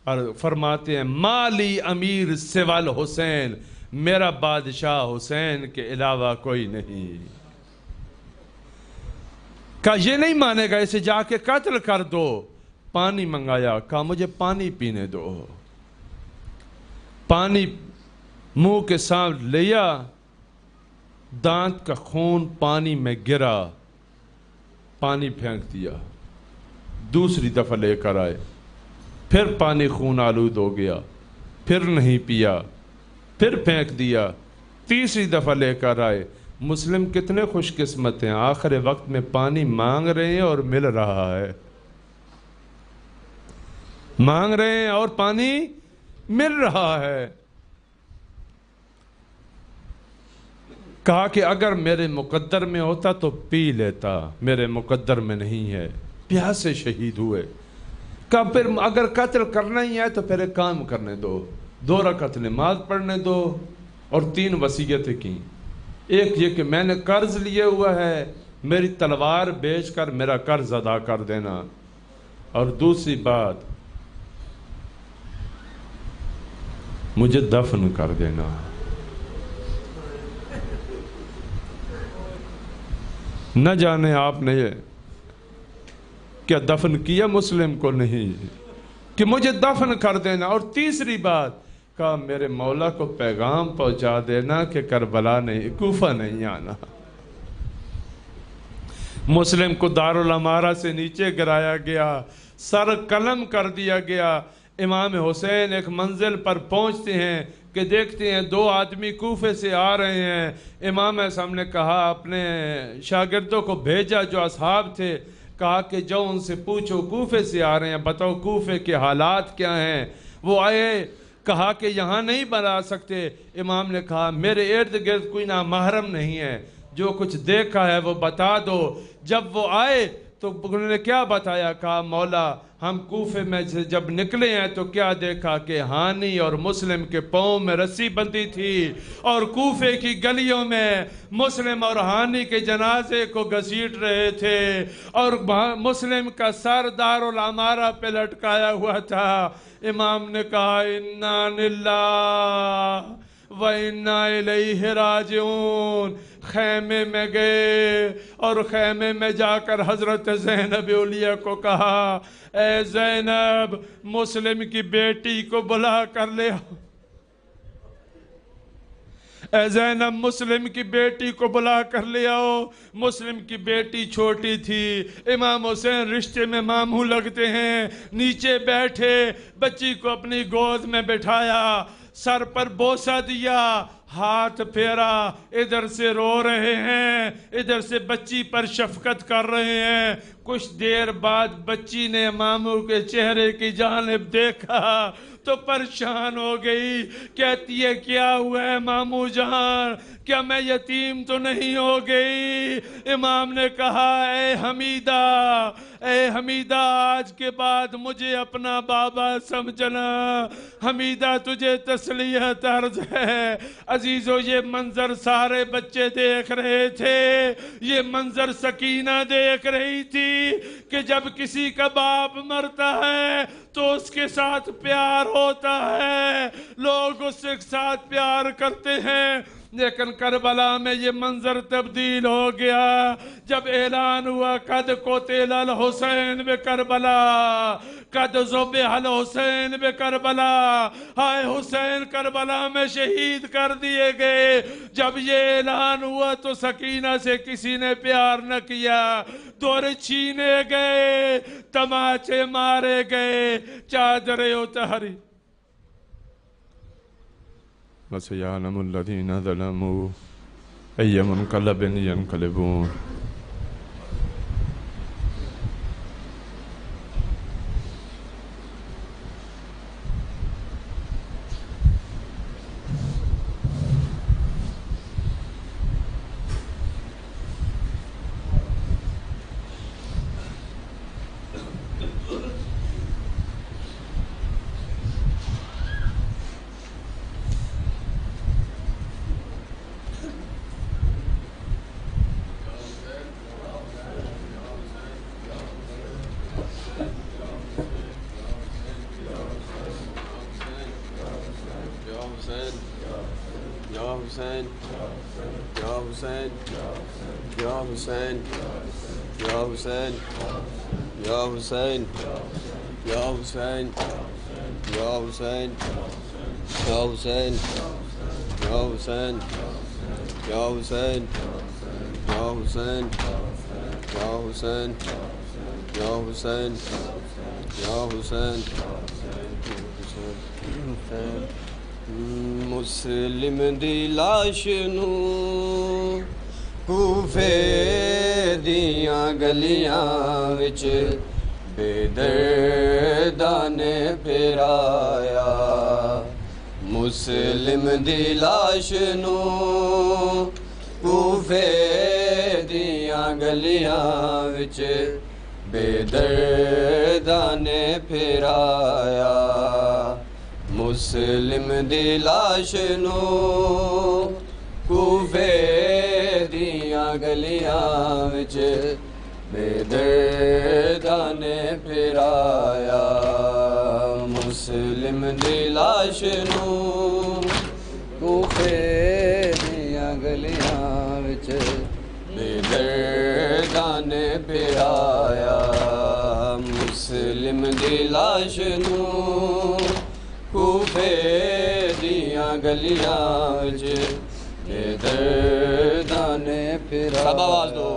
Speaker 2: اور فرماتے ہیں مالی امیر سوال حسین، میرا بادشاہ حسین کے علاوہ کوئی نہیں۔ کہا یہ نہیں مانے گا، اسے جا کے قتل کر دو۔ پانی منگایا، کہا مجھے پانی پینے دو۔ پانی منہ کے ساتھ لیا، دانت کا خون پانی میں گرا، پانی پھینک دیا۔ دوسری دفعہ لے کر آئے، پھر پانی خون آلود ہو گیا، پھر نہیں پیا، پھر پھینک دیا۔ تیسری دفعہ لے کر آئے۔ مسلم کتنے خوش قسمت ہیں، آخر وقت میں پانی مانگ رہے ہیں اور مل رہا ہے۔ مانگ رہے ہیں اور پانی مل رہا ہے۔ کہا کہ اگر میرے مقدر میں ہوتا تو پی لیتا، میرے مقدر میں نہیں ہے، پیاس سے شہید ہوئے۔ کہا پھر اگر قتل کرنا ہی ہے تو پھر ایک کام کرنے دو، 2 رکعت نماز پڑھنے دو، اور 3 وصیتیں کی۔ ایک یہ کہ میں نے قرض لیے ہوا ہے، میری تلوار بیچ کر میرا قرض ادا کر دینا، اور دوسری بات مجھے دفن کر دینا۔ نہ جانے آپ نے کیا دفن کیا مسلم کو نہیں کہ مجھے دفن کر دینا. اور تیسری بات کہا میرے مولا کو پیغام پہنچا دینا کہ کربلا نہیں کوفہ نہیں آنا. مسلم کو دارالامارہ سے نیچے گرایا گیا, سر قلم کر دیا گیا. امام حسین ایک منزل پر پہنچتے ہیں کہ دیکھتے ہیں 2 آدمی کوفے سے آ رہے ہیں. امام اعظم نے کہا اپنے شاگردوں کو بھیجا جو اصحاب تھے, کہا کہ جاؤ ان سے پوچھو کوفے سے آ رہے ہیں, بتاؤ کوفے کے حالات کیا ہیں. وہ آئے, کہا کہ یہاں نہیں بنا سکتے. امام نے کہا میرے ارد گرد کوئی نامحرم نہیں ہے, جو کچھ دیکھا ہے وہ بتا دو. جب وہ آئے تو انہوں نے کیا بتایا, کہا مولا ہم کوفے میں سے جب نکلے ہیں تو کیا دیکھا کہ ہانی اور مسلم کے پاؤں میں رسی بندھی تھی, اور کوفے کی گلیوں میں مسلم اور ہانی کے جنازے کو گھسیٹ رہے تھے, اور مسلم کا سر دارالامارہ پہ لٹکایا ہوا تھا. امام نے کہا انا للہ وَإِنَّا إِلَيْهِ راجعون. خیمے میں گئے اور خیمے میں جا کر حضرت زینب علیہ کو کہا اے زینب مسلم کی بیٹی کو بلا کر لے آؤ. اے زینب مسلم کی بیٹی کو بلا کر لے آؤ. مسلم کی بیٹی چھوٹی تھی, امام حسین رشتے میں ماموں لگتے ہیں. نیچے بیٹھے, بچی کو اپنی گود میں بٹھایا, سر پر بوسہ دیا, ہاتھ پھیرا. ادھر سے رو رہے ہیں, ادھر سے بچی پر شفقت کر رہے ہیں. کچھ دیر بعد بچی نے ماموں کے چہرے کی جانب دیکھا تو پریشان ہو گئی. کہتی ہے کیا ہوا ہے ماموں جان, کیا میں یتیم تو نہیں ہو گئی؟ امام نے کہا اے حمیدہ, اے حمیدہ آج کے بعد مجھے اپنا بابا سمجھنا. حمیدہ تجھے تسلیت عرض ہے. عزیزو یہ منظر سارے بچے دیکھ رہے تھے, یہ منظر سکینہ دیکھ رہی تھی کہ جب کسی کا باپ مرتا ہے تو اس کے ساتھ پیار ہوتا ہے, لوگ اس کے ساتھ پیار کرتے ہیں. لیکن کربلا میں یہ منظر تبدیل ہو گیا جب اعلان ہوا قد قتل الحسین بکربلا, قد ذبح الحسین بکربلا, ہائے حسین کربلا میں شہید کر دیے گئے. جب یہ اعلان ہوا تو سکینہ سے کسی نے پیار نہ کیا, دور چھینے گئے, تماچے مارے گئے, چادریں اتاری. وَسَيَعْلَمُ الَّذِينَ ظَلَمُوا أَيَّ مُنْقَلَبٍ يَنْقَلِبُونَ.
Speaker 3: مسلم دی لاش نو کوفے دیاں گلیاں وچ بے درداں نے پھرایا. مسلم دی لاش نو کوفے دیاں گلیاں وچ بے درداں نے پھرایا. مسلم دی لاش نو کوفے دیاں گلیاں وچ بے درداں نے پھرایا. مسلم دی لاش نو کوفے دیاں گلیاں وچ بے درداں نے پھرایا مسلم دی لاش نوں کوفے دیاں گلیاں وچ بے درداں نے پھرایا سب آواز دو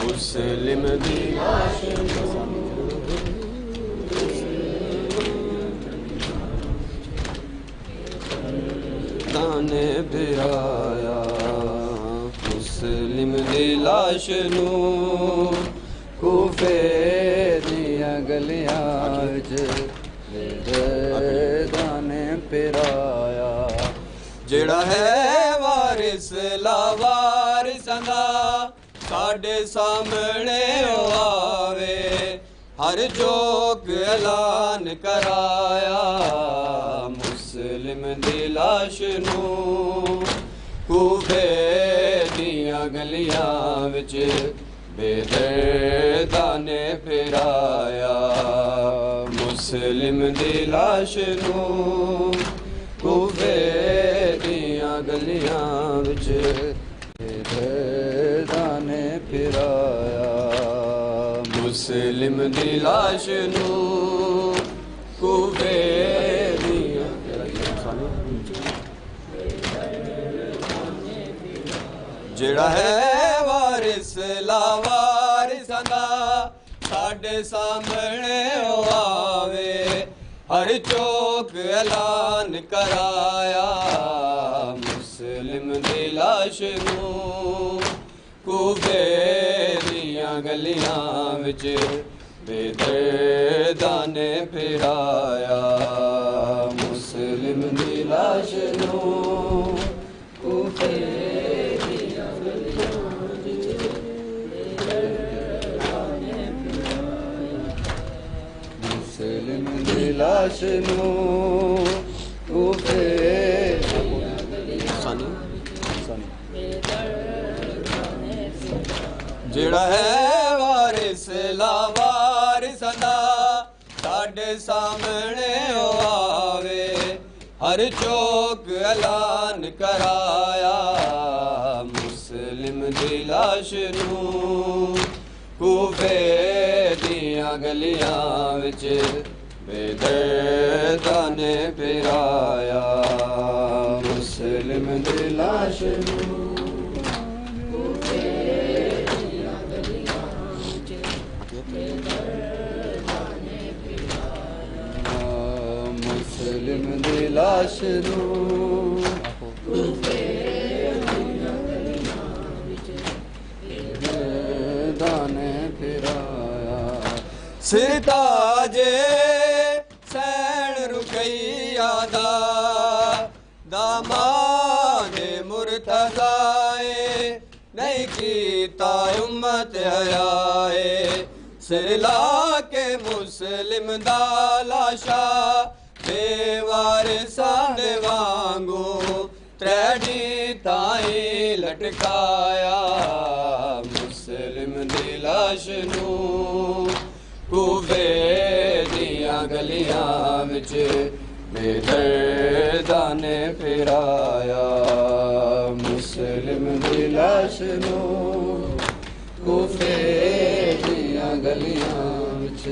Speaker 3: مسلم دی لاش نے پھرایا مسلم دی لاش نوں کوفے دیاں گلیاں وچ درداں نے پھرایا جڑا ہے وارث لاوارثاں دا ساڈے سامنے آوے ہر چوک اعلان کرایا مسلم دی لاش نوں کوفے دیاں گلیاں وچ بے درداں نے پھرایا مسلم دی لاش نوں کوفے دیاں گلیاں وچ بے درداں نے پھرایا مسلم دی لاش نوں کوفے جڑا ہے وارث لاوارثاں دا ساڈے سامنے آوے ہر چوک اعلان کرایا مسلم دی لاش نوں کوفے دیاں گلیاں وچ بے درداں نے پھرایا مسلم دی لاش نوں کوفے مسلم دی لاش نوں کوفے جڑا ہے وارث لاوارثاں دا ساڈے سامنے آوے ہر چوک اعلان کرایا مسلم دی لاش نوں کوفے دیاں گلیاں وچ بے درداں نے پھرایا مسلم دی لاش نوں کوفے دیاں گلیاں وچ بے درداں نے پھرایا مسلم دی لاش نوں کوفے دیاں گلیاں وچ بے درداں نے پھرایا سر تاجے سین رقیہ دا داماد مرتضائے نہیں کیتا امت حیائے سر لا کے مسلم دا لاشا بے وارثاں دے وانگو تریڈی تائیں لٹکایا مسلم دی لاش نوں کوفے دیاں گلیاں وچ بے درداں نے پھرایا مسلم دی لاش نوں کوفے دیاں گلیاں وچ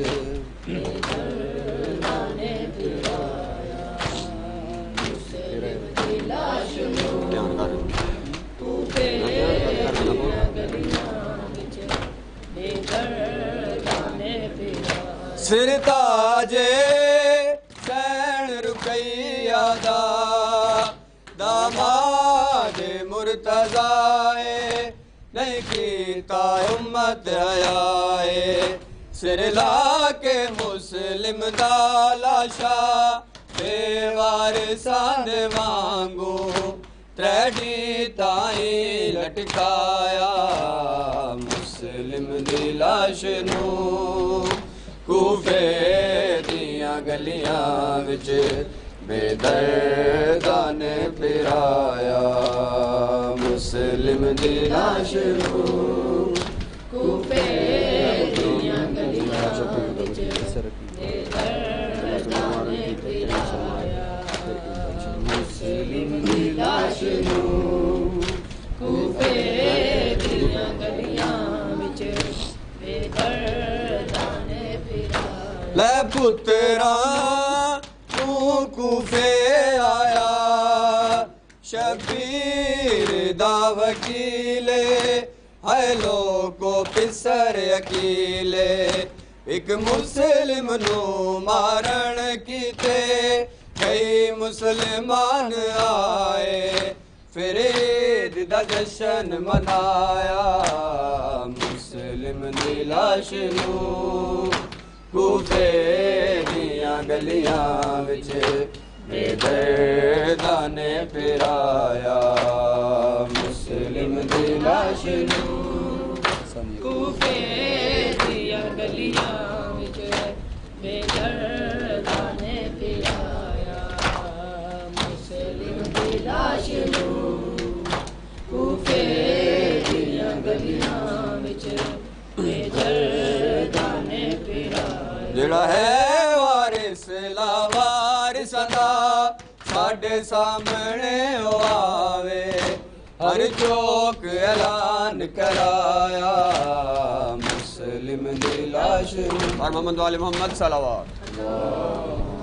Speaker 3: بے درداں نے پھرایا مسلم دی لاش نوں کوفے دیاں گلیاں وچ بے درداں نے پھرایا سر تاجے سین رقیہ دا داماد مرتضائے نہیں کیتا امت حیائے سر لا کے مسلم دا لاشا بے وارثاں دے وانگو تریڈی تائیں لٹکایا مسلم دی لاش نوں کوفے دیاں گلیاں وچ بے درداں نے پھرایا مسلم دی لاش نوں کوفے دیاں گلیاں وچ بے درداں نے پھرایا مسلم دی لاش نوں کوفے دیاں پتراں تو کوفے آیا شبیر دا وکیلے ہے لوگو پسر اکیلے ایک مسلم نو مارن کیتے کئی مسلمان آئے پھر عید دا جشن منایا مسلم دی لاش نو کوفے دیاں گلیاں وچ بے درداں نے پھرایا مسلم دی لاش نو
Speaker 4: کوفے دیاں گلیاں وچ بے درداں نے پھرایا مسلم دی لاش نو کوفے دیاں گلیاں وچ بے درداں نے پھرایا
Speaker 3: جڑا ہے وارث لا وارثاں دا ساڈے سامنے آوے ہر چوک اعلان کرایا مسلم دی لاش اور محمد وال محمد صلوات